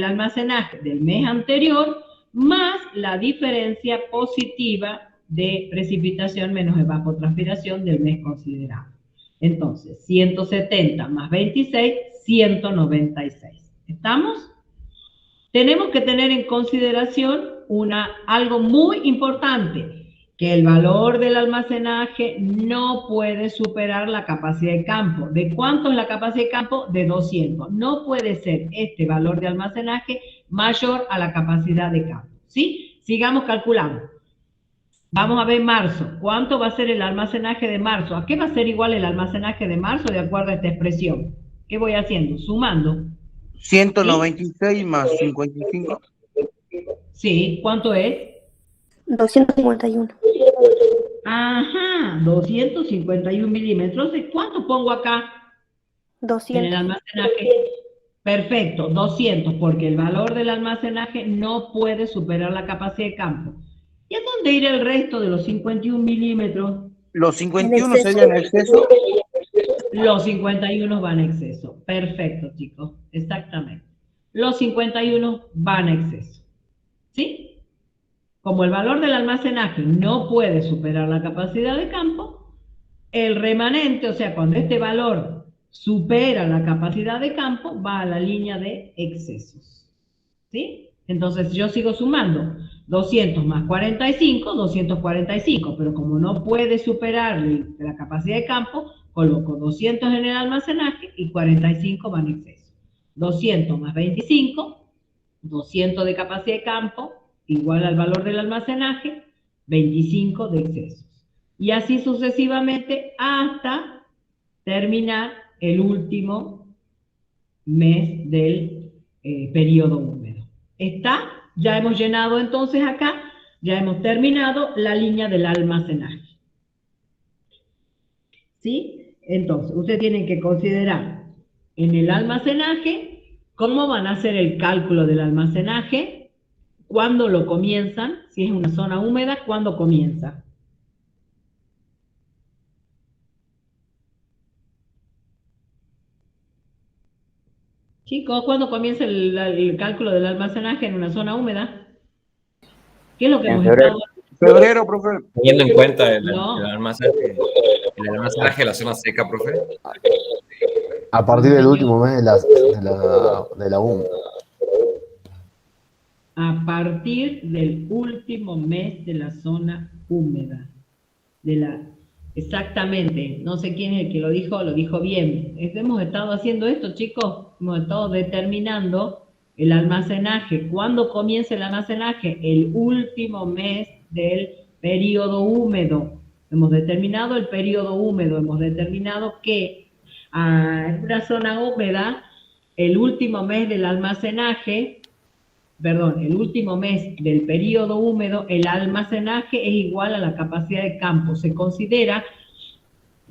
[SPEAKER 1] almacenaje del mes anterior más la diferencia positiva de precipitación menos evapotranspiración del mes considerado. Entonces, 170 más 26, 196. ¿Estamos? Tenemos que tener en consideración algo muy importante, que el valor del almacenaje no puede superar la capacidad de campo. ¿De cuánto es la capacidad de campo? De 200. No puede ser este valor de almacenaje mayor a la capacidad de campo. ¿Sí? Sigamos calculando. Vamos a ver marzo. ¿Cuánto va a ser el almacenaje de marzo? ¿A qué va a ser igual el almacenaje de marzo de acuerdo a esta expresión? ¿Qué voy haciendo? Sumando.
[SPEAKER 4] 196 más 55.
[SPEAKER 1] Sí, ¿cuánto es?
[SPEAKER 9] 251.
[SPEAKER 1] Ajá, 251 milímetros. ¿Cuánto pongo acá?
[SPEAKER 9] 200.
[SPEAKER 1] En el almacenaje. Perfecto, 200, porque el valor del almacenaje no puede superar la capacidad de campo. ¿Y a dónde irá el resto de los 51 milímetros?
[SPEAKER 4] Los 51 serían exceso.
[SPEAKER 1] Los 51 van a exceso. Perfecto, chicos. Exactamente. Los 51 van a exceso. ¿Sí? Como el valor del almacenaje no puede superar la capacidad de campo, el remanente, o sea, cuando este valor supera la capacidad de campo, va a la línea de excesos. ¿Sí? Entonces yo sigo sumando 200 más 45, 245, pero como no puede superar la capacidad de campo, coloco 200 en el almacenaje y 45 van en exceso. 200 más 25, 200 de capacidad de campo, igual al valor del almacenaje, 25 de excesos. Y así sucesivamente hasta terminar el último mes del periodo húmedo. ¿Está? Ya hemos llenado entonces acá, ya hemos terminado la línea del almacenaje. ¿Sí? Entonces, ustedes tienen que considerar en el almacenaje cómo van a hacer el cálculo del almacenaje, cuándo lo comienzan, si es una zona húmeda, cuándo comienza. Chicos, ¿cuándo comienza el cálculo del almacenaje en una zona húmeda? ¿Qué es lo que hemos estado?
[SPEAKER 4] Febrero, profe.
[SPEAKER 11] Teniendo en cuenta el
[SPEAKER 8] No.
[SPEAKER 11] almacenaje de la zona seca, profe.
[SPEAKER 8] A partir del último mes de la UM.
[SPEAKER 1] A partir del último mes de la zona húmeda. Exactamente, no sé quién es el que lo dijo bien. Hemos estado haciendo esto, chicos, hemos estado determinando el almacenaje. ¿Cuándo comienza el almacenaje? El último mes del periodo húmedo. Hemos determinado el periodo húmedo, hemos determinado que en una zona húmeda, el último mes del almacenaje, perdón, el último mes del periodo húmedo, el almacenaje es igual a la capacidad de campo. Se considera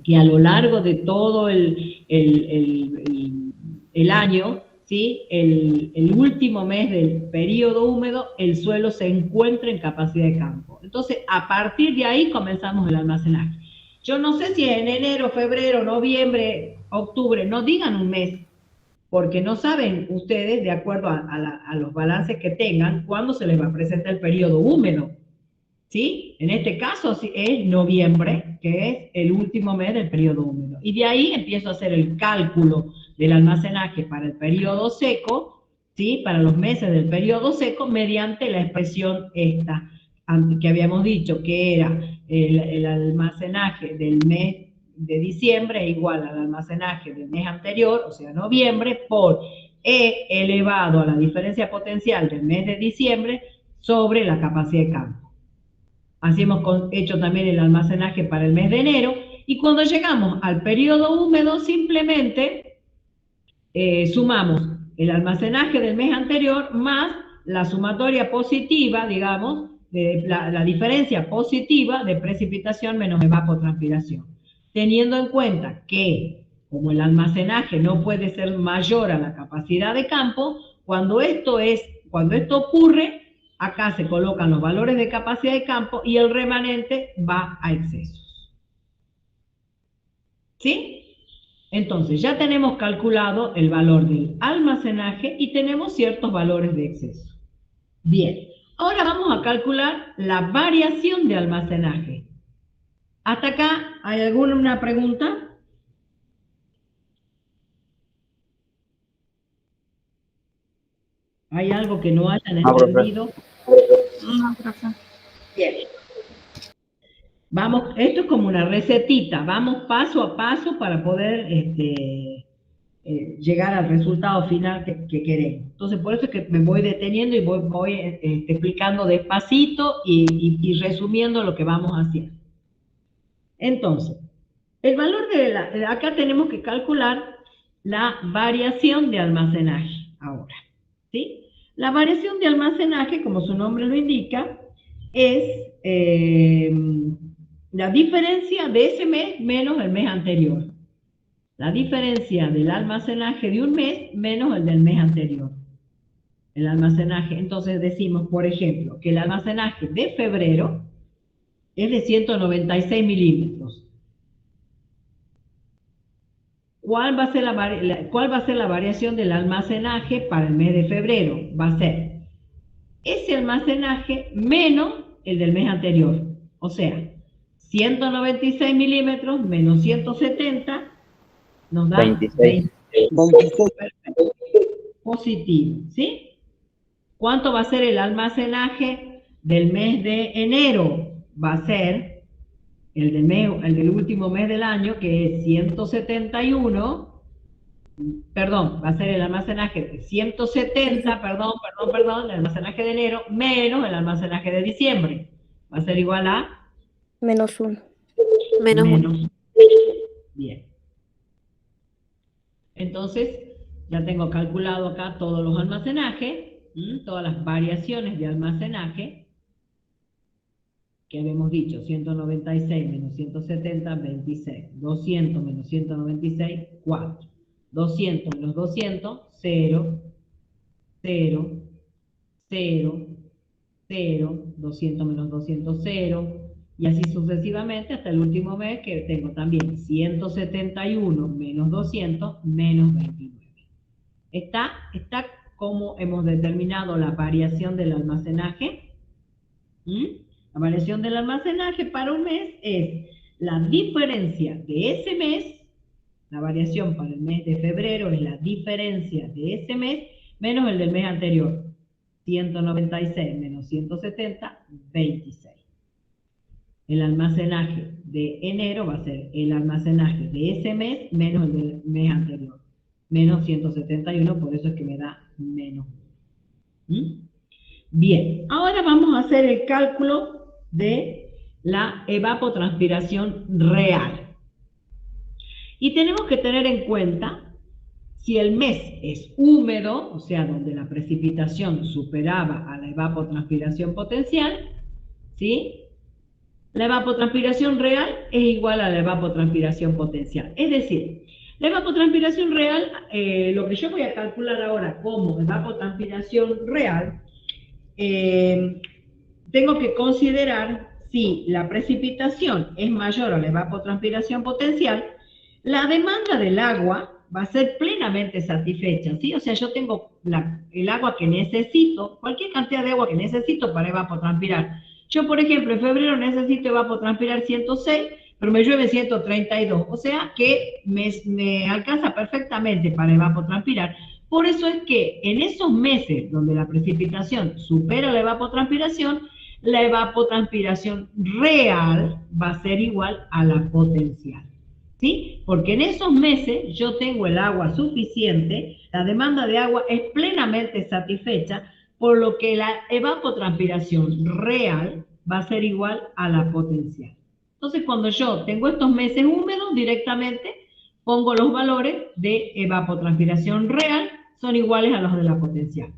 [SPEAKER 1] que a lo largo de todo el año, ¿sí? El último mes del periodo húmedo, el suelo se encuentra en capacidad de campo. Entonces, a partir de ahí comenzamos el almacenaje. Yo no sé si en enero, febrero, noviembre, octubre, no digan un mes, porque no saben ustedes, de acuerdo a los balances que tengan, cuándo se les va a presentar el periodo húmedo. ¿Sí? En este caso es noviembre, que es el último mes del periodo húmedo. Y de ahí empiezo a hacer el cálculo del almacenaje para el periodo seco, ¿sí? Para los meses del periodo seco, mediante la expresión esta, que habíamos dicho que era el almacenaje del mes de diciembre igual al almacenaje del mes anterior, o sea, noviembre, por E elevado a la diferencia potencial del mes de diciembre sobre la capacidad de campo. Así hemos hecho también el almacenaje para el mes de enero, y cuando llegamos al periodo húmedo, simplemente sumamos el almacenaje del mes anterior más la sumatoria positiva, digamos, la diferencia positiva de precipitación menos evapotranspiración. Teniendo en cuenta que, como el almacenaje no puede ser mayor a la capacidad de campo, cuando esto ocurre, acá se colocan los valores de capacidad de campo y el remanente va a excesos. ¿Sí? Entonces, ya tenemos calculado el valor del almacenaje y tenemos ciertos valores de exceso. Bien, ahora vamos a calcular la variación de almacenaje. ¿Hasta acá hay alguna pregunta? ¿Hay algo que no hayan entendido?
[SPEAKER 9] No, profe.
[SPEAKER 1] Bien. Vamos, esto es como una recetita, vamos paso a paso para poder llegar al resultado final que queremos. Entonces, por eso es que me voy deteniendo y voy explicando despacito y resumiendo lo que vamos haciendo. Entonces, el valor acá tenemos que calcular la variación de almacenaje ahora, ¿sí? La variación de almacenaje, como su nombre lo indica, es la diferencia de ese mes menos el mes anterior. La diferencia del almacenaje de un mes menos el del mes anterior. El almacenaje, entonces decimos, por ejemplo, que el almacenaje de febrero es de 196 milímetros. ¿Cuál va a ser la variación del almacenaje para el mes de febrero? Va a ser ese almacenaje menos el del mes anterior. O sea, 196 milímetros menos 170 Nos da
[SPEAKER 6] 26.
[SPEAKER 1] 26. Perfecto. Positivo, ¿sí? ¿Cuánto va a ser el almacenaje del mes de enero? Va a ser el del último mes del año, que es 171. Perdón, va a ser el almacenaje de 170, perdón, el almacenaje de enero, menos el almacenaje de diciembre. Va a ser igual a...
[SPEAKER 9] -1.
[SPEAKER 12] -1.
[SPEAKER 1] Bien. Entonces, ya tengo calculado acá todos los almacenajes, todas las variaciones de almacenaje, que habíamos dicho, 196 menos 170, 26. 200 menos 196, 4. 200 menos 200, 0, 0, 0, 0, 200 menos 200, 0, y así sucesivamente hasta el último mes, que tengo también 171 menos 200 menos 29. Está como hemos determinado la variación del almacenaje. La variación del almacenaje para un mes es la diferencia de ese mes. La variación para el mes de febrero es la diferencia de ese mes menos el del mes anterior. 196 menos 170, 26. El almacenaje de enero va a ser el almacenaje de ese mes menos el del mes anterior. Menos 171, por eso es que me da menos. Bien, ahora vamos a hacer el cálculo de la evapotranspiración real. Y tenemos que tener en cuenta, si el mes es húmedo, o sea, donde la precipitación superaba a la evapotranspiración potencial, ¿sí? La evapotranspiración real es igual a la evapotranspiración potencial. Es decir, la evapotranspiración real, lo que yo voy a calcular ahora como evapotranspiración real, tengo que considerar si la precipitación es mayor a la evapotranspiración potencial, la demanda del agua va a ser plenamente satisfecha, ¿sí? O sea, yo tengo el agua que necesito, cualquier cantidad de agua que necesito para evapotranspirar. Yo, por ejemplo, en febrero necesito evapotranspirar 106, pero me llueve 132, o sea que me alcanza perfectamente para evapotranspirar. Por eso es que en esos meses donde la precipitación supera la evapotranspiración real va a ser igual a la potencial. ¿Sí? Porque en esos meses yo tengo el agua suficiente, la demanda de agua es plenamente satisfecha, por lo que la evapotranspiración real va a ser igual a la potencial. Entonces, cuando yo tengo estos meses húmedos, directamente pongo los valores de evapotranspiración real, son iguales a los de la potencial.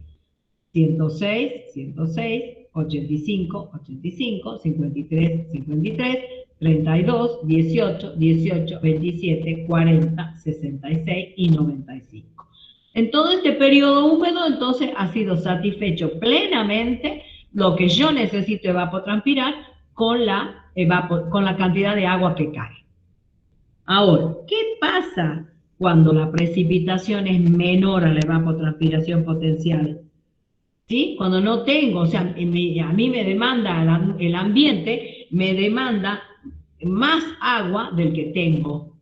[SPEAKER 1] 106, 106, 85, 85, 53, 53, 32, 18, 18, 27, 40, 66 y 95. En todo este periodo húmedo, entonces, ha sido satisfecho plenamente lo que yo necesito evapotranspirar con la cantidad de agua que cae. Ahora, ¿qué pasa cuando la precipitación es menor a la evapotranspiración potencial? ¿Sí? Cuando no tengo, o sea, a mí me demanda, el ambiente me demanda más agua del que tengo.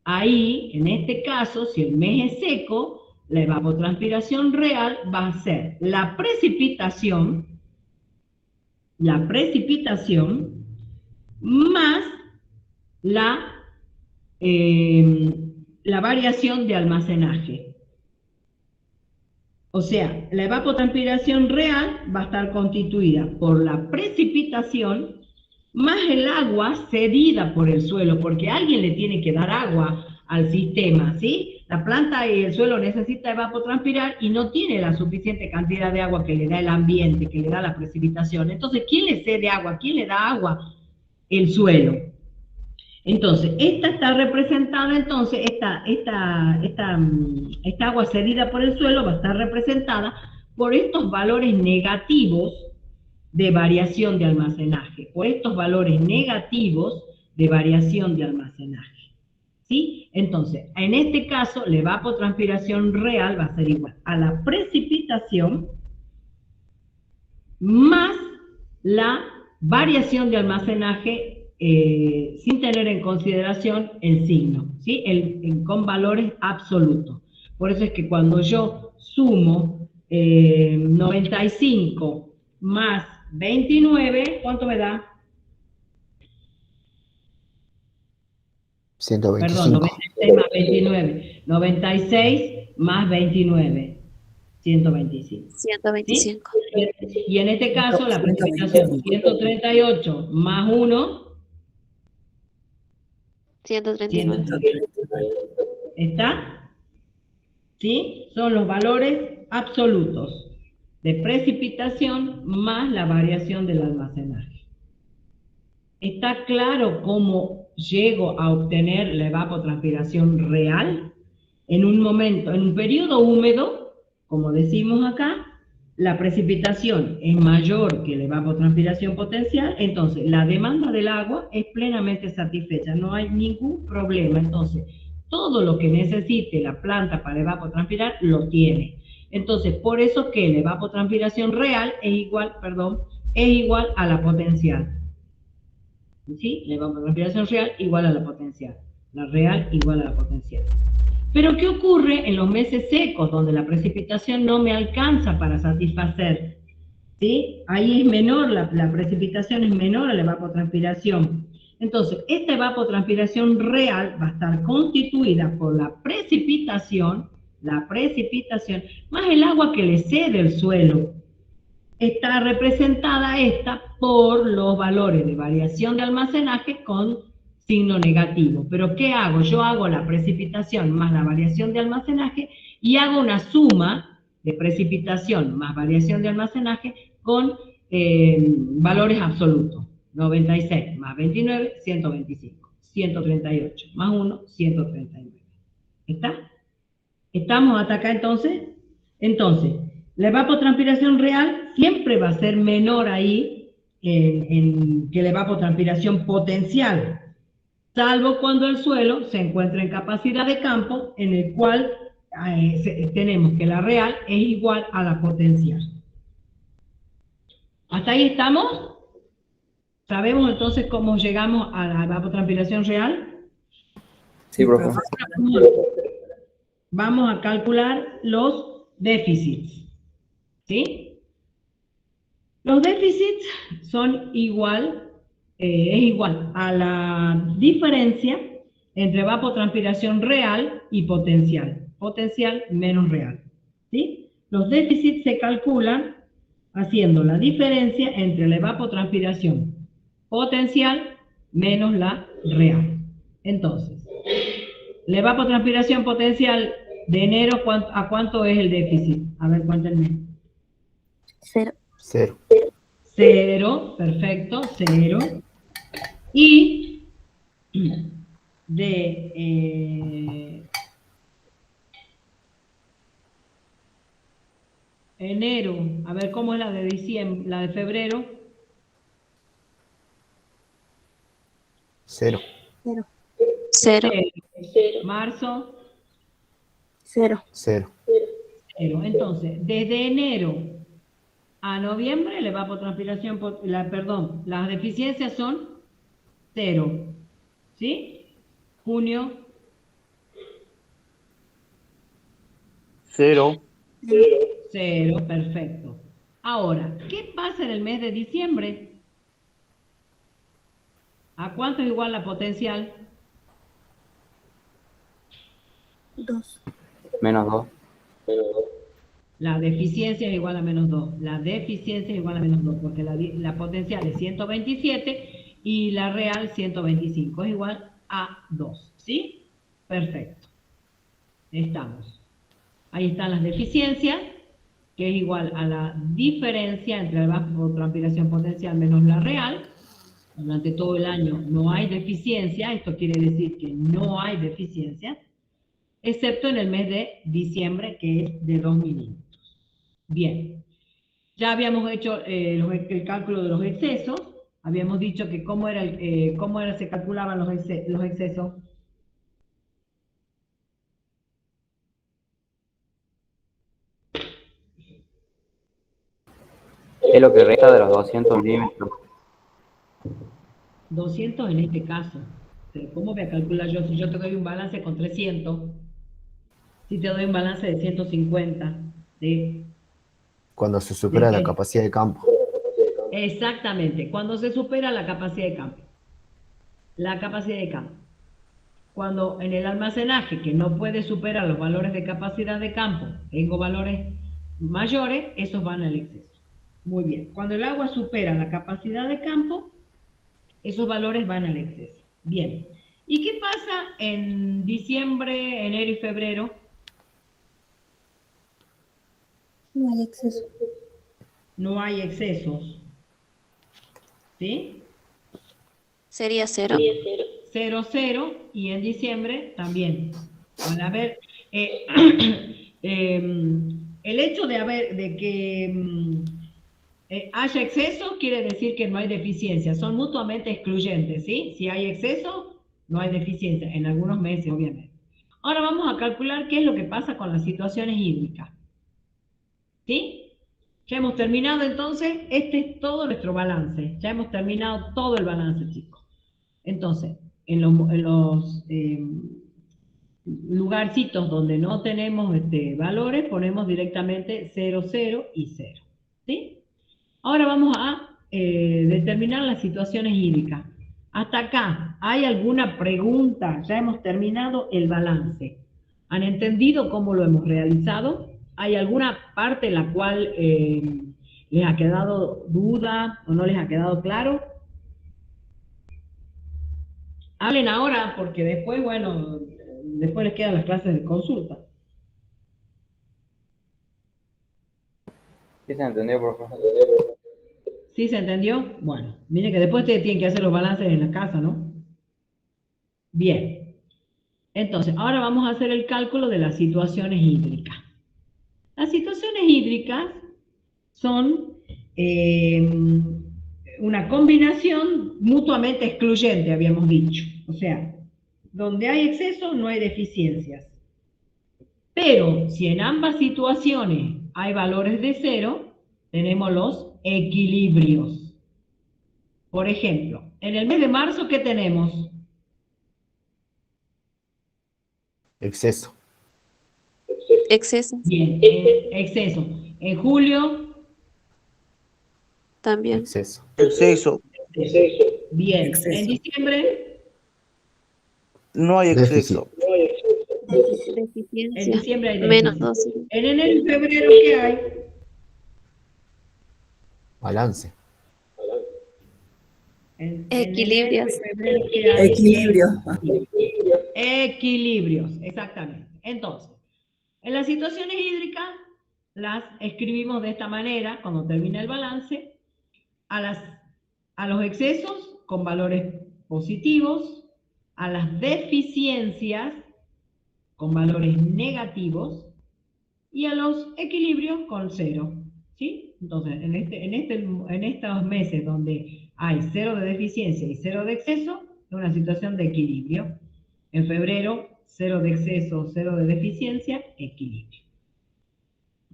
[SPEAKER 1] Ahí, en este caso, si el mes es seco, la evapotranspiración real va a ser la precipitación más la variación de almacenaje. O sea, la evapotranspiración real va a estar constituida por la precipitación más el agua cedida por el suelo, porque alguien le tiene que dar agua al sistema, ¿sí? La planta y el suelo necesita evapotranspirar y no tiene la suficiente cantidad de agua que le da el ambiente, que le da la precipitación. Entonces, ¿quién le cede agua? ¿Quién le da agua? El suelo. Entonces, esta está representada, entonces, esta agua cedida por el suelo va a estar representada por estos valores negativos de variación de almacenaje, por estos valores negativos de variación de almacenaje. ¿Sí? Entonces, en este caso, la evapotranspiración real va a ser igual a la precipitación más la variación de almacenaje sin tener en consideración el signo, ¿sí? Con valores absolutos. Por eso es que cuando yo sumo 95 más 29, ¿cuánto me da? Perdón, 96 más 29. 96 más 29. 125.
[SPEAKER 12] 125.
[SPEAKER 1] ¿Sí? Y en este caso la precipitación 138 más 1.
[SPEAKER 12] 139.
[SPEAKER 1] ¿Está? ¿Sí? Son los valores absolutos de precipitación más la variación del almacenaje. ¿Está claro cómo llego a obtener la evapotranspiración real? En un momento, en un periodo húmedo, como decimos acá, la precipitación es mayor que la evapotranspiración potencial, entonces la demanda del agua es plenamente satisfecha, no hay ningún problema. Entonces, todo lo que necesite la planta para evapotranspirar lo tiene. Entonces, por eso que la evapotranspiración real es igual, es igual a la potencial. ¿Sí? La evapotranspiración real igual a la potencial. La real igual a la potencial. Pero ¿qué ocurre en los meses secos, donde la precipitación no me alcanza para satisfacer? ¿Sí? Ahí es menor, la precipitación es menor a la evapotranspiración. Entonces, esta evapotranspiración real va a estar constituida por la precipitación, más el agua que le cede el suelo. Está representada esta por los valores de variación de almacenaje con signo negativo. Pero ¿qué hago? Yo hago la precipitación más la variación de almacenaje y hago una suma de precipitación más variación de almacenaje con valores absolutos. 96 más 29, 125. 138 más 1, 139. ¿Está? ¿Estamos hasta acá entonces? Entonces, la evapotranspiración real siempre va a ser menor ahí que la evapotranspiración potencial, salvo cuando el suelo se encuentra en capacidad de campo, en el cual tenemos que la real es igual a la potencial. ¿Hasta ahí estamos? ¿Sabemos entonces cómo llegamos a la evapotranspiración real?
[SPEAKER 6] Sí, profe.
[SPEAKER 1] Vamos a calcular los déficits. ¿Sí? Los déficits son es igual a la diferencia entre evapotranspiración real y potencial. Potencial menos real. ¿Sí? Los déficits se calculan haciendo la diferencia entre la evapotranspiración potencial menos la real. Entonces, la evapotranspiración potencial de enero, ¿a cuánto es el déficit? A ver, cuéntenme.
[SPEAKER 9] 0.
[SPEAKER 8] 0.
[SPEAKER 1] 0, perfecto, 0. Y de enero, a ver cómo es la de diciembre, la de febrero.
[SPEAKER 8] 0.
[SPEAKER 12] 0.
[SPEAKER 1] Marzo.
[SPEAKER 9] 0.
[SPEAKER 8] 0.
[SPEAKER 1] 0. Entonces, desde enero a noviembre, la evapotranspiración, las deficiencias son 0. ¿Sí? Junio.
[SPEAKER 4] 0.
[SPEAKER 1] 0, perfecto. Ahora, ¿qué pasa en el mes de diciembre? ¿A cuánto es igual la potencial?
[SPEAKER 9] 2.
[SPEAKER 6] Menos 2.
[SPEAKER 1] La deficiencia es igual a menos 2. La deficiencia es igual a menos 2, porque la potencial es 127 y la real 125. Es igual a 2. ¿Sí? Perfecto. Estamos. Ahí están las deficiencias, que es igual a la diferencia entre la evapotranspiración potencial menos la real. Durante todo el año no hay deficiencia, esto quiere decir que no hay deficiencia, excepto en el mes de diciembre, que es de 2 milímetros. Bien, ya habíamos hecho el cálculo de los excesos, habíamos dicho que cómo se calculaban los excesos.
[SPEAKER 6] Es lo que resta de los 200 milímetros.
[SPEAKER 1] 200 en este caso. Pero ¿cómo voy a calcular yo si yo te doy un balance con 300? Si te doy un balance de 150. ¿Sí?
[SPEAKER 8] Cuando se supera
[SPEAKER 1] ¿De
[SPEAKER 8] la
[SPEAKER 1] qué?
[SPEAKER 8] capacidad de campo.
[SPEAKER 1] Exactamente, cuando se supera la capacidad de campo. La capacidad de campo. Cuando en el almacenaje, que no puede superar los valores de capacidad de campo, tengo valores mayores, esos van al exceso. Muy bien. Cuando el agua supera la capacidad de campo, esos valores van al exceso. Bien. ¿Y qué pasa en diciembre, enero y febrero?
[SPEAKER 9] No hay exceso.
[SPEAKER 1] No hay excesos. ¿Sí?
[SPEAKER 12] Sería 0.
[SPEAKER 1] 0, 0, y en diciembre también. Van a ver, el hecho de que haya exceso quiere decir que no hay deficiencia. Son mutuamente excluyentes, ¿sí? Si hay exceso, no hay deficiencia, en algunos meses, obviamente. Ahora vamos a calcular qué es lo que pasa con las situaciones hídricas. ¿Sí? Ya hemos terminado entonces, este es todo nuestro balance. Ya hemos terminado todo el balance, chicos. Entonces, en los lugarcitos donde no tenemos valores, ponemos directamente 0, 0 y 0. ¿Sí? Ahora vamos a determinar las situaciones hídricas. Hasta acá, ¿hay alguna pregunta? Ya hemos terminado el balance. ¿Han entendido cómo lo hemos realizado? ¿Hay alguna parte en la cual les ha quedado duda o no les ha quedado claro? Hablen ahora, porque después, bueno, después les quedan las clases de consulta.
[SPEAKER 6] ¿Sí se entendió, profe?
[SPEAKER 1] ¿Sí se entendió? Bueno, miren que después ustedes tienen que hacer los balances en la casa, ¿no? Bien. Entonces, ahora vamos a hacer el cálculo de las situaciones hídricas. Las situaciones hídricas son una combinación mutuamente excluyente, habíamos dicho. O sea, donde hay exceso no hay deficiencias. Pero si en ambas situaciones hay valores de 0, tenemos los equilibrios. Por ejemplo, en el mes de marzo, ¿qué tenemos?
[SPEAKER 8] Exceso.
[SPEAKER 12] Exceso.
[SPEAKER 1] Bien, exceso. En julio,
[SPEAKER 12] También.
[SPEAKER 8] Exceso.
[SPEAKER 4] Exceso.
[SPEAKER 1] bien.
[SPEAKER 5] Exceso.
[SPEAKER 1] En diciembre,
[SPEAKER 4] No hay
[SPEAKER 8] Déficit.
[SPEAKER 4] exceso.
[SPEAKER 1] en
[SPEAKER 12] Deficiencia.
[SPEAKER 1] diciembre hay
[SPEAKER 12] Menos
[SPEAKER 1] déficit.
[SPEAKER 12] 2.
[SPEAKER 1] En enero y febrero, ¿qué hay?
[SPEAKER 8] Balance.
[SPEAKER 1] En
[SPEAKER 12] Equilibrios.
[SPEAKER 1] enero y febrero, ¿qué hay?
[SPEAKER 5] Equilibrio.
[SPEAKER 1] Equilibrios, exactamente. Entonces, en las situaciones hídricas las escribimos de esta manera, cuando termina el balance, a los excesos con valores positivos, a las deficiencias con valores negativos y a los equilibrios con 0. ¿Sí? Entonces, en estos meses donde hay 0 de deficiencia y 0 de exceso, es una situación de equilibrio. En febrero, 0 de exceso, 0 de deficiencia, equilibrio.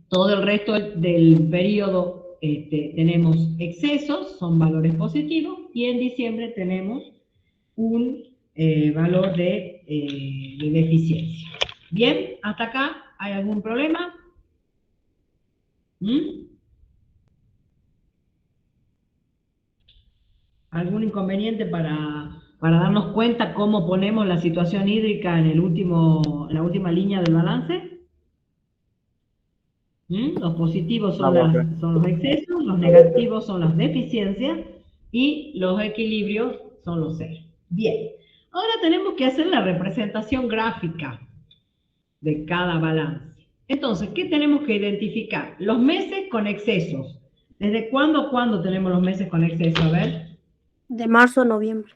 [SPEAKER 1] Todo el resto del periodo tenemos excesos, son valores positivos, y en diciembre tenemos un valor de deficiencia. Bien, ¿hasta acá hay algún problema? ¿Algún inconveniente para darnos cuenta cómo ponemos la situación hídrica en la última línea del balance? Los positivos son los excesos, los negativos son las deficiencias y los equilibrios son los 0. Bien, ahora tenemos que hacer la representación gráfica de cada balance. Entonces, ¿qué tenemos que identificar? Los meses con excesos. ¿Desde cuándo a cuándo tenemos los meses con exceso? A ver.
[SPEAKER 9] De marzo a noviembre.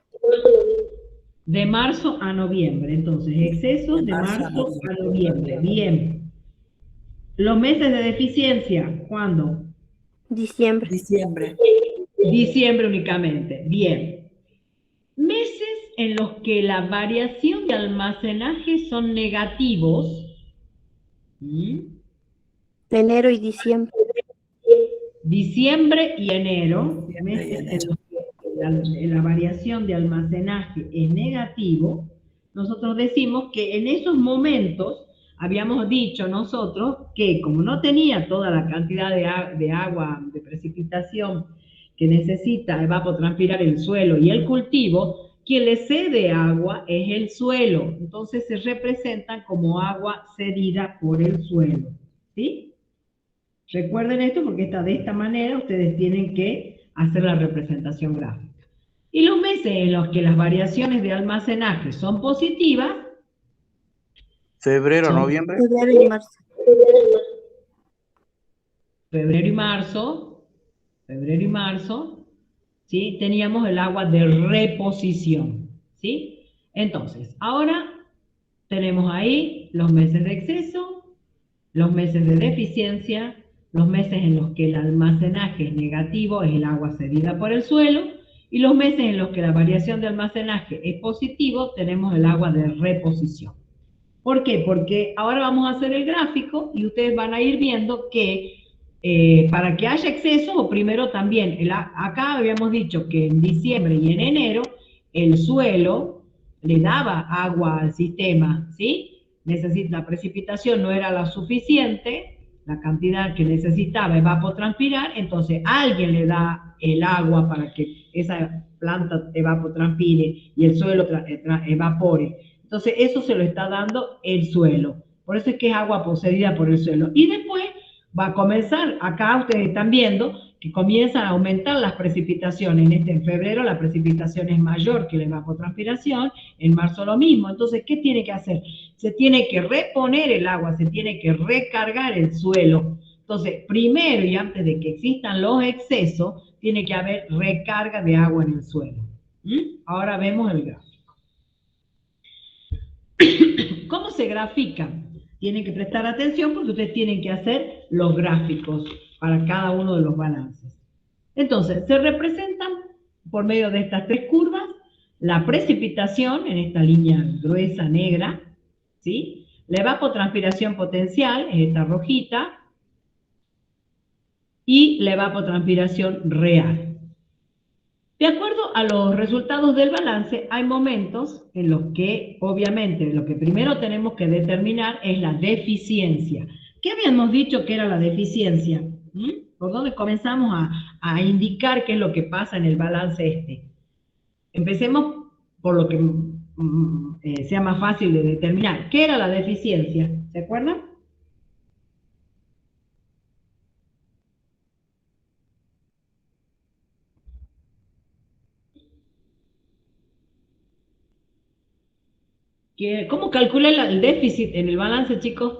[SPEAKER 1] De marzo a noviembre. Entonces, excesos de marzo a noviembre. Bien. Los meses de deficiencia, ¿cuándo?
[SPEAKER 9] Diciembre.
[SPEAKER 5] Diciembre.
[SPEAKER 1] Diciembre únicamente. Bien. Meses en los que la variación de almacenaje son negativos.
[SPEAKER 9] Enero y diciembre.
[SPEAKER 1] Diciembre y enero. Meses en los que la variación de almacenaje es negativo, nosotros decimos que en esos momentos habíamos dicho nosotros que como no tenía toda la cantidad de agua, de precipitación que necesita evapotranspirar el suelo y el cultivo, quien le cede agua es el suelo. Entonces se representan como agua cedida por el suelo. ¿Sí? Recuerden esto porque de esta manera ustedes tienen que hacer la representación gráfica. Y los meses en los que las variaciones de almacenaje son positivas.
[SPEAKER 4] Febrero, noviembre.
[SPEAKER 9] Febrero y marzo.
[SPEAKER 1] Febrero y marzo. Febrero y marzo. ¿Sí? Teníamos el agua de reposición. ¿Sí? Entonces, ahora tenemos ahí los meses de exceso, los meses de deficiencia, los meses en los que el almacenaje es negativo, es el agua cedida por el suelo, y los meses en los que la variación de almacenaje es positivo, tenemos el agua de reposición. ¿Por qué? Porque ahora vamos a hacer el gráfico y ustedes van a ir viendo que para que haya exceso, primero también, acá habíamos dicho que en diciembre y en enero el suelo le daba agua al sistema, ¿sí? La precipitación no era la suficiente, la cantidad que necesitaba evapotranspirar, entonces alguien le da el agua para que esa planta evapotranspire y el suelo evapore. Entonces eso se lo está dando el suelo. Por eso es que es agua poseída por el suelo. Y después va a comenzar, acá ustedes están viendo que comienzan a aumentar las precipitaciones. En febrero la precipitación es mayor que la evapotranspiración, en marzo lo mismo. Entonces, ¿qué tiene que hacer? Se tiene que reponer el agua, se tiene que recargar el suelo. Entonces, primero y antes de que existan los excesos, tiene que haber recarga de agua en el suelo. Ahora vemos el gráfico. ¿Cómo se grafica? Tienen que prestar atención porque ustedes tienen que hacer los gráficos para cada uno de los balances. Entonces, se representan por medio de estas tres curvas la precipitación en esta línea gruesa negra, ¿sí? La evapotranspiración potencial es esta rojita y la evapotranspiración real. De acuerdo a los resultados del balance, hay momentos en los que, obviamente, lo que primero tenemos que determinar es la deficiencia. ¿Qué habíamos dicho que era la deficiencia? ¿Por dónde comenzamos a indicar qué es lo que pasa en el balance este? Empecemos por lo que sea más fácil de determinar. ¿Qué era la deficiencia? ¿Se acuerdan? ¿Cómo calcula el déficit en el balance, chicos?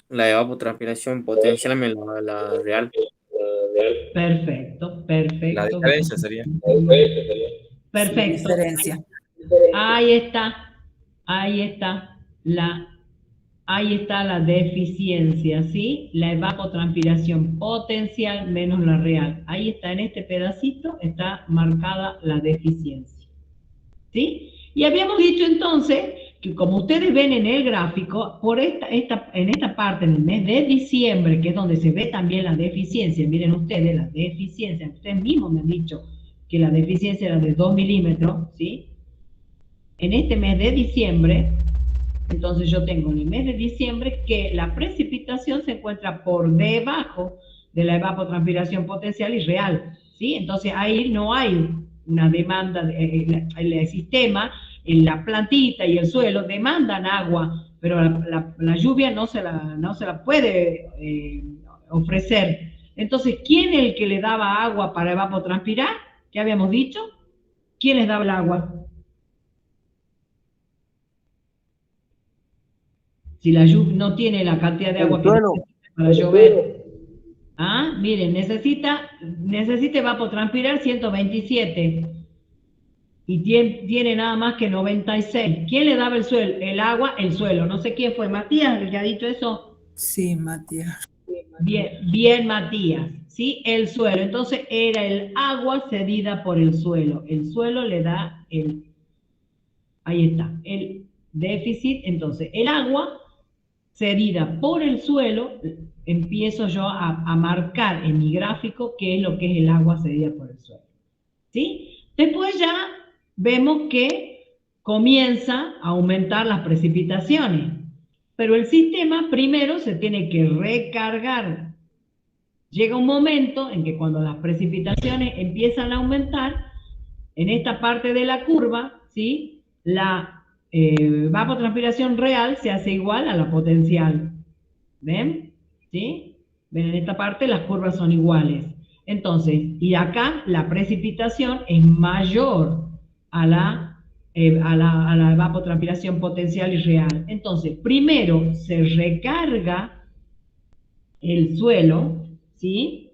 [SPEAKER 11] La evapotranspiración potencial menos la real.
[SPEAKER 1] Perfecto, perfecto.
[SPEAKER 11] La diferencia sería.
[SPEAKER 1] Perfecto.
[SPEAKER 5] Diferencia.
[SPEAKER 1] Ahí está. Ahí está la deficiencia, ¿sí? La evapotranspiración potencial menos la real. Ahí está, en este pedacito está marcada la deficiencia, ¿sí? Y habíamos dicho entonces que como ustedes ven en el gráfico, en esta parte, en el mes de diciembre, que es donde se ve también la deficiencia, miren ustedes, la deficiencia, ustedes mismos me han dicho que la deficiencia era de 2 milímetros, ¿sí? En este mes de diciembre, entonces yo tengo en el mes de diciembre que la precipitación se encuentra por debajo de la evapotranspiración potencial y real, ¿sí? Entonces ahí no hay una demanda, el sistema, la plantita y el suelo demandan agua, pero la lluvia no se la puede ofrecer. Entonces, ¿quién es el que le daba agua para evapotranspirar? ¿Qué habíamos dicho? ¿Quién les daba el agua? Si la lluvia no tiene la cantidad de agua que necesita para llover. Ah, miren, necesita evapotranspirar 127 y tiene nada más que 96. ¿Quién le daba el agua? El suelo. No sé quién fue, Matías, el que ha dicho eso.
[SPEAKER 5] Sí, Matías.
[SPEAKER 1] Bien, Matías. ¿Sí? El suelo. Entonces era el agua cedida por el suelo. El suelo le da ahí está, el déficit. Entonces, el agua cedida por el suelo, empiezo yo a marcar en mi gráfico qué es lo que es el agua cedida por el suelo. ¿Sí? Después ya vemos que comienza a aumentar las precipitaciones, pero el sistema primero se tiene que recargar. Llega un momento en que cuando las precipitaciones empiezan a aumentar, en esta parte de la curva, ¿sí?, la evapotranspiración real se hace igual a la potencial. ¿Ven? ¿Sí? ¿Ven? En esta parte las curvas son iguales. Entonces, y acá la precipitación es mayor a la evapotranspiración potencial y real. Entonces, primero se recarga el suelo, ¿sí?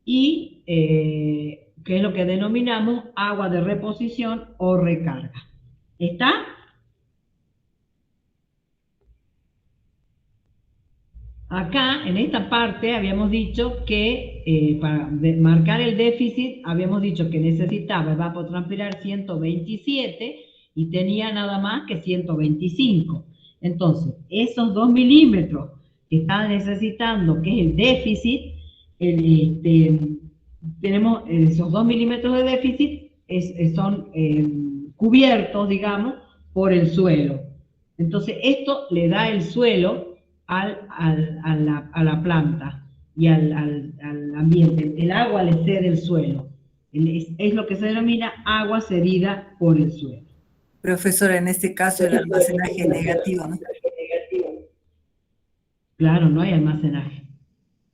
[SPEAKER 1] Y que es lo que denominamos agua de reposición o recarga. ¿Está? Acá, en esta parte, habíamos dicho que para marcar el déficit, habíamos dicho que necesitaba evapotranspirar 127 y tenía nada más que 125. Entonces, esos 2 milímetros que está necesitando, que es el déficit, tenemos esos 2 milímetros de déficit, son cubiertos, digamos, por el suelo. Entonces, esto le da el suelo a la planta y al ambiente. El agua le cede el suelo. Es lo que se denomina agua cedida por el suelo.
[SPEAKER 5] Profesor, en este caso el almacenaje es negativo, ¿no?
[SPEAKER 1] Claro, no hay almacenaje.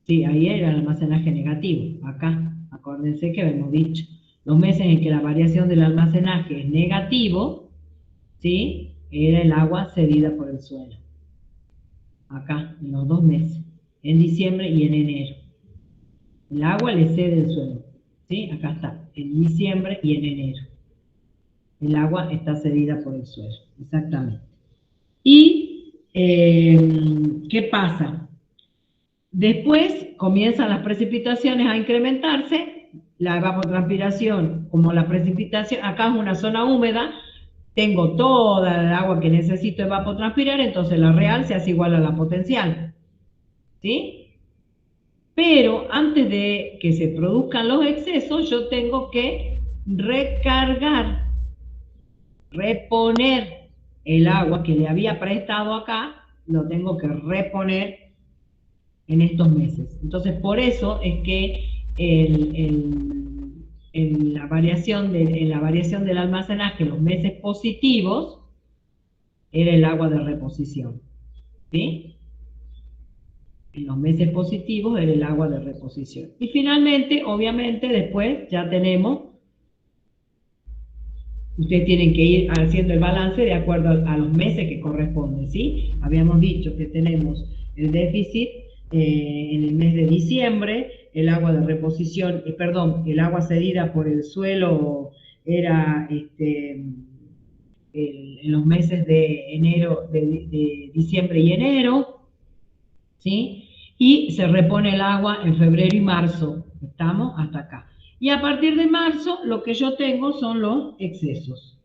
[SPEAKER 1] Sí, ahí era el almacenaje negativo. Acá, acuérdense que habíamos dicho, los meses en que la variación del almacenaje es negativo, ¿sí?, era el agua cedida por el suelo. Acá, en los 2 meses, en diciembre y en enero. El agua le cede el suelo, ¿sí? Acá está, en diciembre y en enero. El agua está cedida por el suelo, exactamente. Y, ¿qué pasa? Después comienzan las precipitaciones a incrementarse, la evapotranspiración, como la precipitación, acá es una zona húmeda, tengo toda el agua que necesito evapotranspirar, entonces la real se hace igual a la potencial, ¿sí? Pero antes de que se produzcan los excesos, yo tengo que recargar, reponer el agua que le había prestado acá, lo tengo que reponer en estos meses. Entonces, por eso es que en la variación del almacenaje en los meses positivos era el agua de reposición, ¿sí? En los meses positivos era el agua de reposición. Y finalmente, obviamente, después ya tenemos, ustedes tienen que ir haciendo el balance de acuerdo a los meses que corresponden, ¿sí? Habíamos dicho que tenemos el déficit en el mes de diciembre, el agua de reposición, el agua cedida por el suelo era en los meses de enero, de diciembre y enero, ¿sí? Y se repone el agua en febrero y marzo, estamos hasta acá. Y a partir de marzo, lo que yo tengo son los excesos.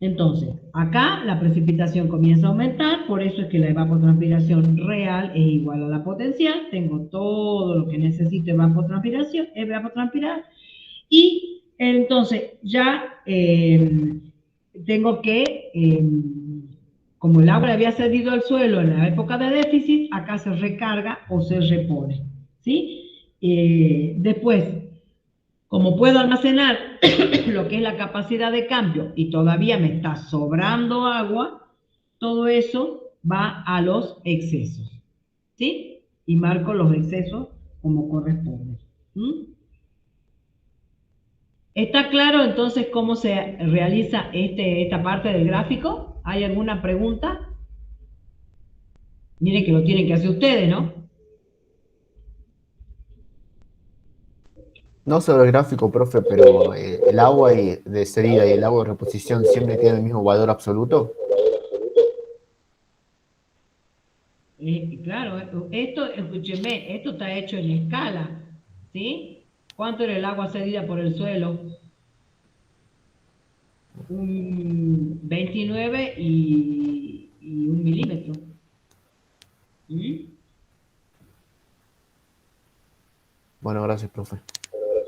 [SPEAKER 1] Entonces, acá la precipitación comienza a aumentar, por eso es que la evapotranspiración real es igual a la potencial, tengo todo lo que necesito evapotranspirar, y entonces ya tengo que, como el agua había cedido al suelo en la época de déficit, acá se recarga o se repone, ¿sí? Después, como puedo almacenar lo que es la capacidad de cambio y todavía me está sobrando agua, todo eso va a los excesos, ¿sí? Y marco los excesos como corresponde. ¿Está claro entonces cómo se realiza esta parte del gráfico? ¿Hay alguna pregunta? Miren que lo tienen que hacer ustedes, ¿no?
[SPEAKER 8] No sobre el gráfico, profe, pero el agua de cedida y el agua de reposición siempre tienen el mismo valor absoluto.
[SPEAKER 1] Claro, escúcheme, esto está hecho en escala, ¿sí? ¿Cuánto era el agua cedida por el suelo? 29 y 1 milímetro.
[SPEAKER 8] Bueno, gracias, profe.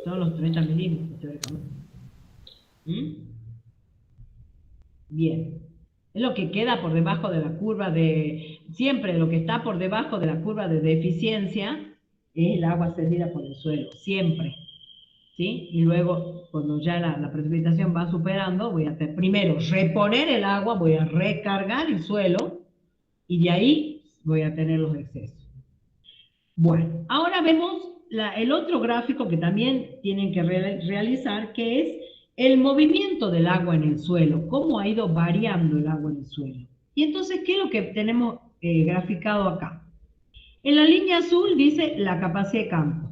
[SPEAKER 1] Son los 30 milímetros, teóricamente. Bien. Es lo que queda por debajo de la curva de... Siempre lo que está por debajo de la curva de deficiencia es el agua cedida por el suelo. Siempre. ¿Sí? Y luego, cuando ya la precipitación va superando, voy a primero reponer el agua, voy a recargar el suelo y de ahí voy a tener los excesos. Bueno, ahora vemos el otro gráfico que también tienen que realizar, que es el movimiento del agua en el suelo, cómo ha ido variando el agua en el suelo. Y entonces, ¿qué es lo que tenemos graficado acá? En la línea azul dice la capacidad de campo.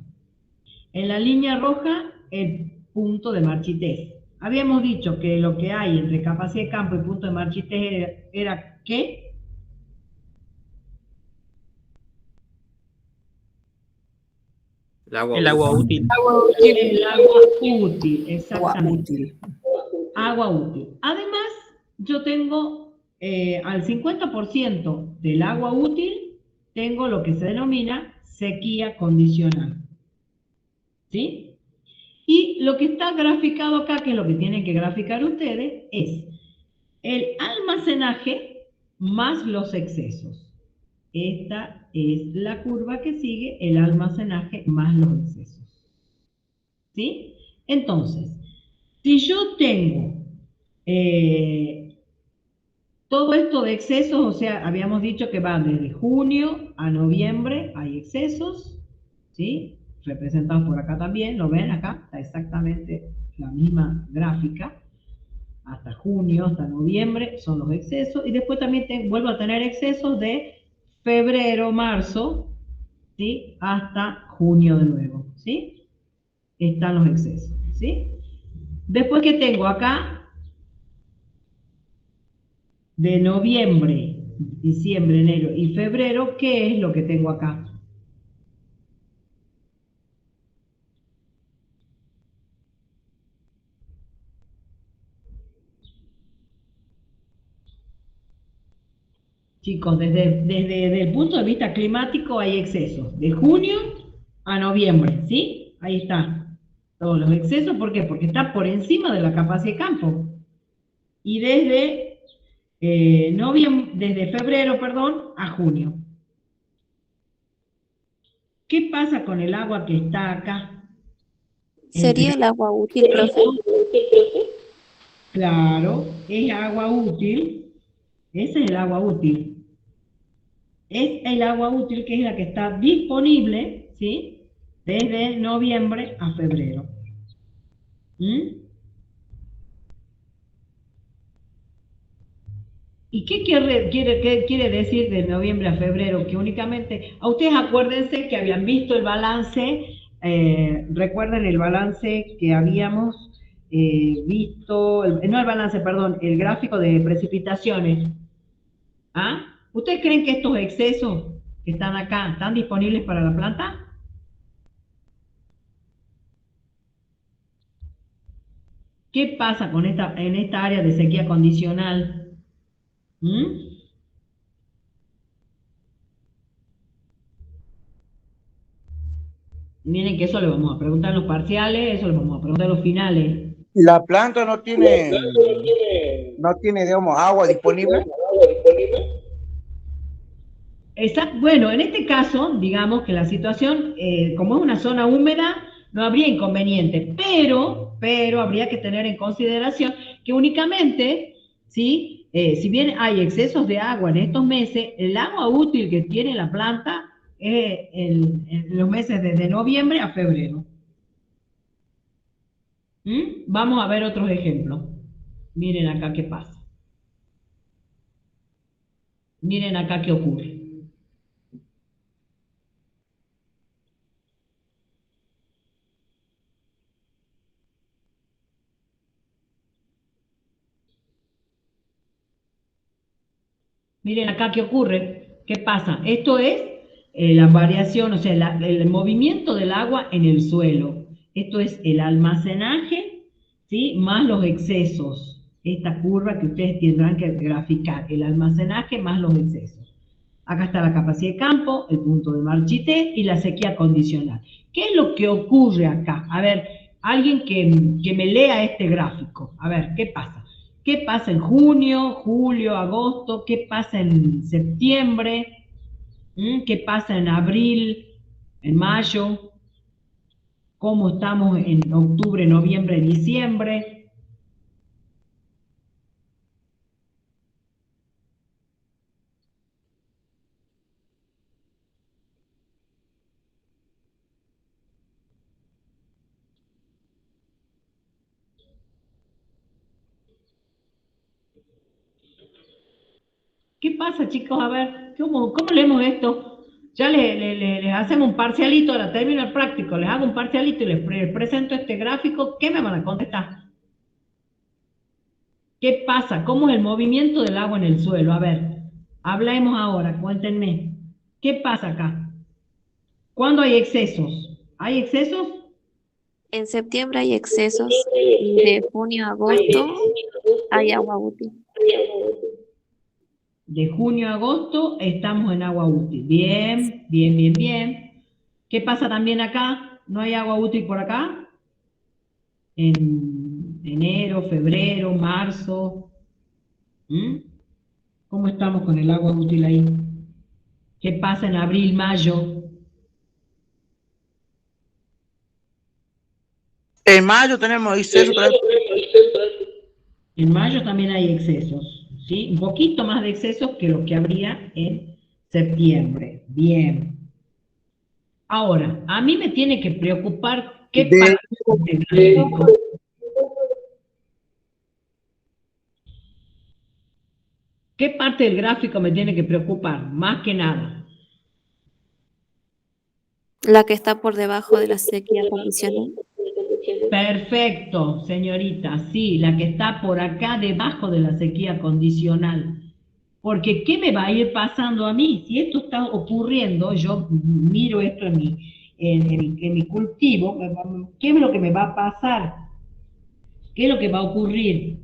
[SPEAKER 1] En la línea roja, el punto de marchitez. Habíamos dicho que lo que hay entre capacidad de campo y punto de marchitez era ¿qué?
[SPEAKER 11] El agua
[SPEAKER 10] útil.
[SPEAKER 1] El agua útil, exactamente. Agua útil. Además, yo tengo al 50% del agua útil, tengo lo que se denomina sequía condicional. ¿Sí? Y lo que está graficado acá, que es lo que tienen que graficar ustedes, es el almacenaje más los excesos. Esta es la curva que sigue, el almacenaje más los excesos. ¿Sí? Entonces, si yo tengo todo esto de excesos, o sea, habíamos dicho que va desde junio a noviembre, hay excesos, ¿sí? Representados por acá también, ¿lo ven acá? Está exactamente la misma gráfica. Hasta junio, hasta noviembre son los excesos. Y después también vuelvo a tener excesos de febrero, marzo, ¿sí? Hasta junio de nuevo, ¿sí? Están los excesos, ¿sí? Después que tengo acá, de noviembre, diciembre, enero y febrero, ¿qué es lo que tengo acá? Chicos, desde el punto de vista climático hay excesos, de junio a noviembre, ¿sí? Ahí están todos los excesos, ¿por qué? Porque está por encima de la capacidad de campo. Y desde febrero, a junio. ¿Qué pasa con el agua que está acá?
[SPEAKER 12] ¿Sería el agua útil, profe?
[SPEAKER 1] Claro, es agua útil. Ese es el agua útil. Es el agua útil que es la que está disponible, ¿sí? Desde noviembre a febrero. ¿Y qué quiere decir de noviembre a febrero? Que únicamente, a ustedes acuérdense que habían visto el balance, recuerden el balance que habíamos visto, no el balance, perdón, el gráfico de precipitaciones. ¿Ah? ¿Ustedes creen que estos excesos que están acá están disponibles para la planta? ¿Qué pasa con en esta área de sequía condicional? Miren que eso le vamos a preguntar en los parciales, eso le vamos a preguntar en los finales.
[SPEAKER 4] La planta no tiene, digamos, agua disponible.
[SPEAKER 1] Bueno, en este caso, digamos que la situación, como es una zona húmeda, no habría inconveniente, pero habría que tener en consideración que únicamente, ¿sí? Si bien hay excesos de agua en estos meses, el agua útil que tiene la planta es en los meses desde noviembre a febrero. Vamos a ver otros ejemplos. Miren acá qué pasa. Miren acá qué ocurre. Miren acá qué ocurre, qué pasa. Esto es la variación, o sea, el movimiento del agua en el suelo. Esto es el almacenaje, ¿sí? Más los excesos. Esta curva que ustedes tendrán que graficar, el almacenaje más los excesos. Acá está la capacidad de campo, el punto de marchitez y la sequía condicional. ¿Qué es lo que ocurre acá? A ver, alguien que me lea este gráfico. A ver, ¿qué pasa? ¿Qué pasa en junio, julio, agosto? ¿Qué pasa en septiembre? ¿Qué pasa en abril, en mayo? ¿Cómo estamos en octubre, noviembre, diciembre? ¿Qué pasa, chicos? A ver, ¿cómo leemos esto? Ya les hacemos un parcialito, ahora termino el práctico, les hago un parcialito y les presento este gráfico. ¿Qué me van a contestar? ¿Qué pasa? ¿Cómo es el movimiento del agua en el suelo? A ver, hablemos ahora, cuéntenme. ¿Qué pasa acá? ¿Cuándo hay excesos? ¿Hay excesos?
[SPEAKER 12] En septiembre hay excesos y de junio a agosto hay agua útil.
[SPEAKER 1] De junio a agosto estamos en agua útil. Bien, bien, bien, bien. ¿Qué pasa también acá? ¿No hay agua útil por acá? En enero, febrero, marzo. ¿Cómo estamos con el agua útil ahí? ¿Qué pasa en abril, mayo?
[SPEAKER 4] En mayo tenemos exceso.
[SPEAKER 1] En mayo también hay excesos, ¿sí? Un poquito más de excesos que lo que habría en septiembre. Bien. Ahora, a mí me tiene que preocupar qué pasa con el gráfico. ¿Qué parte del gráfico me tiene que preocupar? Más que nada.
[SPEAKER 12] La que está por debajo de la sequía condicional.
[SPEAKER 1] Perfecto, señorita. Sí, la que está por acá debajo de la sequía condicional. Porque, ¿qué me va a ir pasando a mí? Si esto está ocurriendo, yo miro esto en mi cultivo, ¿qué es lo que me va a pasar? ¿Qué es lo que va a ocurrir?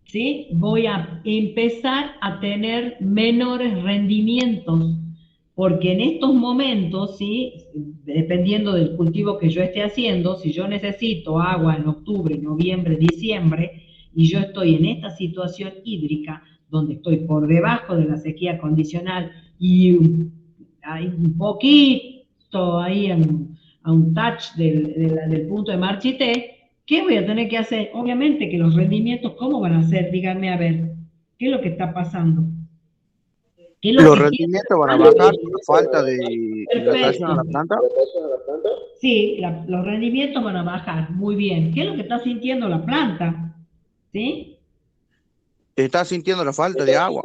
[SPEAKER 1] ¿Sí? Voy a empezar a tener menores rendimientos, porque en estos momentos, ¿sí? Dependiendo del cultivo que yo esté haciendo, si yo necesito agua en octubre, noviembre, diciembre, y yo estoy en esta situación hídrica, donde estoy por debajo de la sequía condicional y hay un poquito ahí a un touch del punto de Marchité, ¿qué voy a tener que hacer? Obviamente que los rendimientos, ¿cómo van a ser? Díganme a ver, ¿qué es lo que está pasando?
[SPEAKER 4] Los rendimientos van a bajar por falta de hidratación a la planta.
[SPEAKER 1] Sí, los rendimientos van a bajar, muy bien. ¿Qué es lo que está sintiendo la planta? ¿Sí?
[SPEAKER 4] Está sintiendo la falta de agua.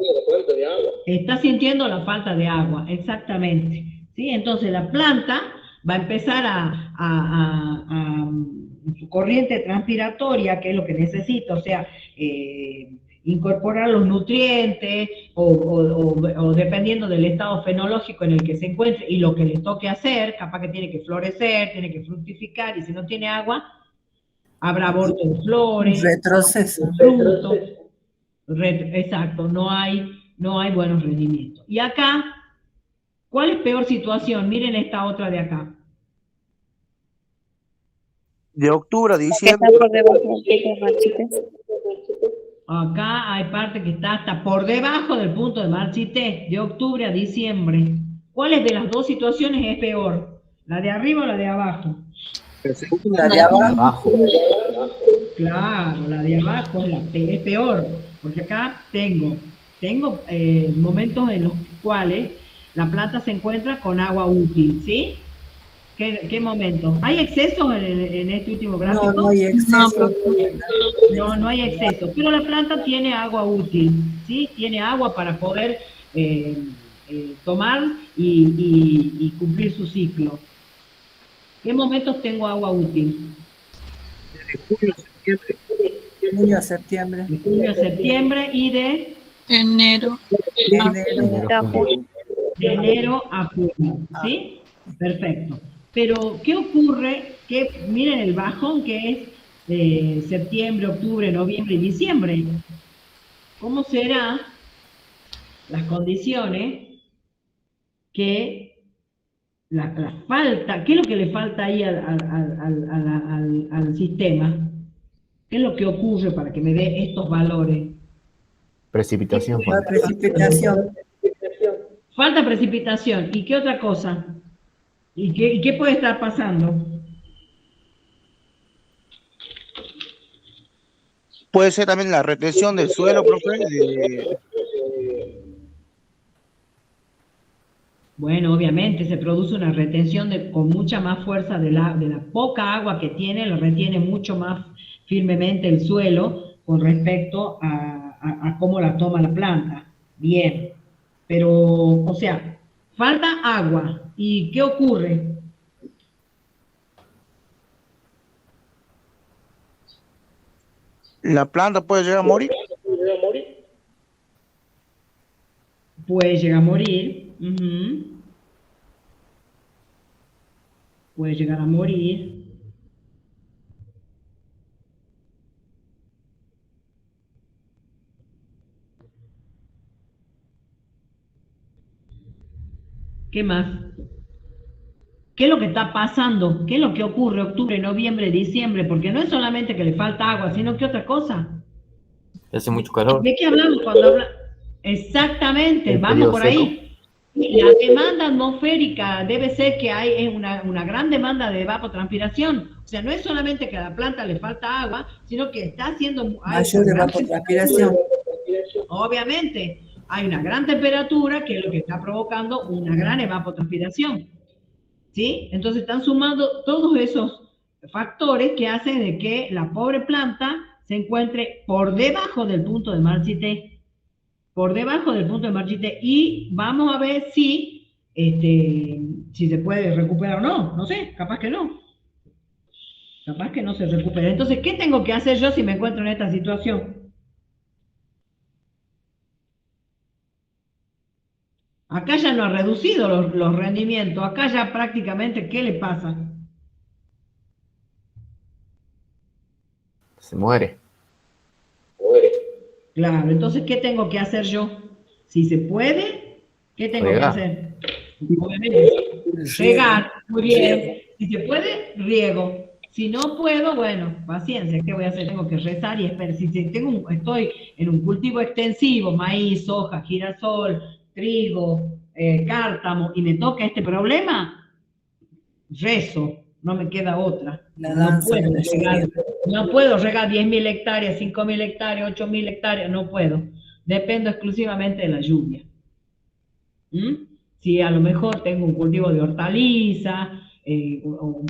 [SPEAKER 1] Está sintiendo la falta de agua, exactamente. ¿Sí? Entonces la planta va a empezar a su corriente transpiratoria, que es lo que necesita, o sea, incorporar los nutrientes o dependiendo del estado fenológico en el que se encuentre y lo que le toque hacer, capaz que tiene que florecer, tiene que fructificar, y si no tiene agua, habrá aborto de flores,
[SPEAKER 5] retroceso,
[SPEAKER 1] frutos, exacto, no hay buenos rendimientos. Y acá, ¿cuál es peor situación? Miren esta otra de acá.
[SPEAKER 4] De octubre a diciembre.
[SPEAKER 1] Acá hay parte que está hasta por debajo del punto de Marchité, de octubre a diciembre. ¿Cuál de las dos situaciones es peor? ¿La de arriba o la de abajo?
[SPEAKER 5] La de abajo.
[SPEAKER 1] Claro, la de abajo es peor, porque acá tengo momentos en los cuales la planta se encuentra con agua útil, ¿sí? ¿Qué momentos? ¿Hay excesos en este último gráfico?
[SPEAKER 5] No hay exceso.
[SPEAKER 1] No hay exceso, pero la planta tiene agua útil, ¿sí? Tiene agua para poder tomar y cumplir su ciclo. ¿Qué momentos tengo agua útil?
[SPEAKER 5] Junio a septiembre.
[SPEAKER 1] De junio a septiembre y de
[SPEAKER 13] enero.
[SPEAKER 1] De enero a junio, ¿sí? Perfecto. Pero, ¿qué ocurre? Que miren el bajón que es septiembre, octubre, noviembre y diciembre. ¿Cómo serán las condiciones que la falta, ¿qué es lo que le falta ahí al sistema? ¿Qué es lo que ocurre para que me dé estos valores?
[SPEAKER 8] Precipitación.
[SPEAKER 5] Precipitación.
[SPEAKER 1] Falta precipitación. ¿Y qué otra cosa? ¿Y qué puede estar pasando?
[SPEAKER 4] Puede ser también la retención del suelo, profe.
[SPEAKER 1] Bueno, obviamente se produce una retención con mucha más fuerza de la poca agua que tiene, lo retiene mucho más firmemente el suelo con respecto a cómo la toma la planta. Bien, pero, o sea, falta agua. ¿Y qué ocurre?
[SPEAKER 4] La planta puede llegar a morir.
[SPEAKER 1] Puede llegar a morir. Puede llegar a morir. ¿Qué más? ¿Qué es lo que está pasando? ¿Qué es lo que ocurre octubre, noviembre, diciembre? Porque no es solamente que le falta agua, sino que otra cosa.
[SPEAKER 6] Hace mucho calor.
[SPEAKER 1] ¿De qué hablamos cuando hablamos? Exactamente,
[SPEAKER 8] El
[SPEAKER 1] vamos
[SPEAKER 8] periodo
[SPEAKER 1] por
[SPEAKER 8] seco.
[SPEAKER 1] ahí. La demanda atmosférica debe ser que hay una gran demanda de evapotranspiración. O sea, no es solamente que a la planta le falta agua, sino que está haciendo...
[SPEAKER 5] Mayor evapotranspiración.
[SPEAKER 1] Obviamente, hay una gran temperatura que es lo que está provocando una gran evapotranspiración. ¿Sí? Entonces están sumando todos esos factores que hacen de que la pobre planta se encuentre por debajo del punto de Marchité. Por debajo del punto de Marchité. Y vamos a ver si se puede recuperar o no. No sé, capaz que no. Capaz que no se recupera. Entonces, ¿qué tengo que hacer yo si me encuentro en esta situación? Acá ya no ha reducido los rendimientos. Acá ya prácticamente, ¿qué le pasa?
[SPEAKER 8] Se muere.
[SPEAKER 1] Claro, entonces, ¿qué tengo que hacer yo? Si se puede, ¿qué tengo que hacer? Obviamente, regar, muy bien. Si se puede, riego. Si no puedo, bueno, paciencia, ¿qué voy a hacer? Tengo que rezar y esperar. Si estoy en un cultivo extensivo, maíz, soja, girasol, trigo, cártamo, y me toca este problema, rezo, no me queda otra. No puedo regar 10.000 hectáreas, 5.000 hectáreas, 8.000 hectáreas, no puedo. Dependo exclusivamente de la lluvia. Si a lo mejor tengo un cultivo de hortaliza, o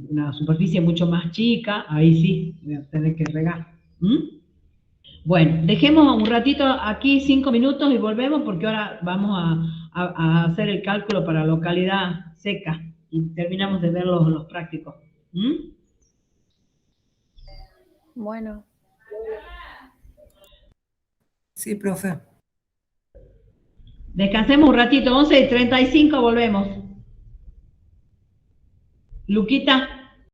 [SPEAKER 1] una superficie mucho más chica, ahí sí voy a tener que regar. Bueno, dejemos un ratito aquí, 5 minutos, y volvemos porque ahora vamos a hacer el cálculo para localidad seca y terminamos de ver los prácticos.
[SPEAKER 12] Bueno.
[SPEAKER 5] Sí, profe.
[SPEAKER 1] Descansemos un ratito, 11:35 volvemos. Luquita.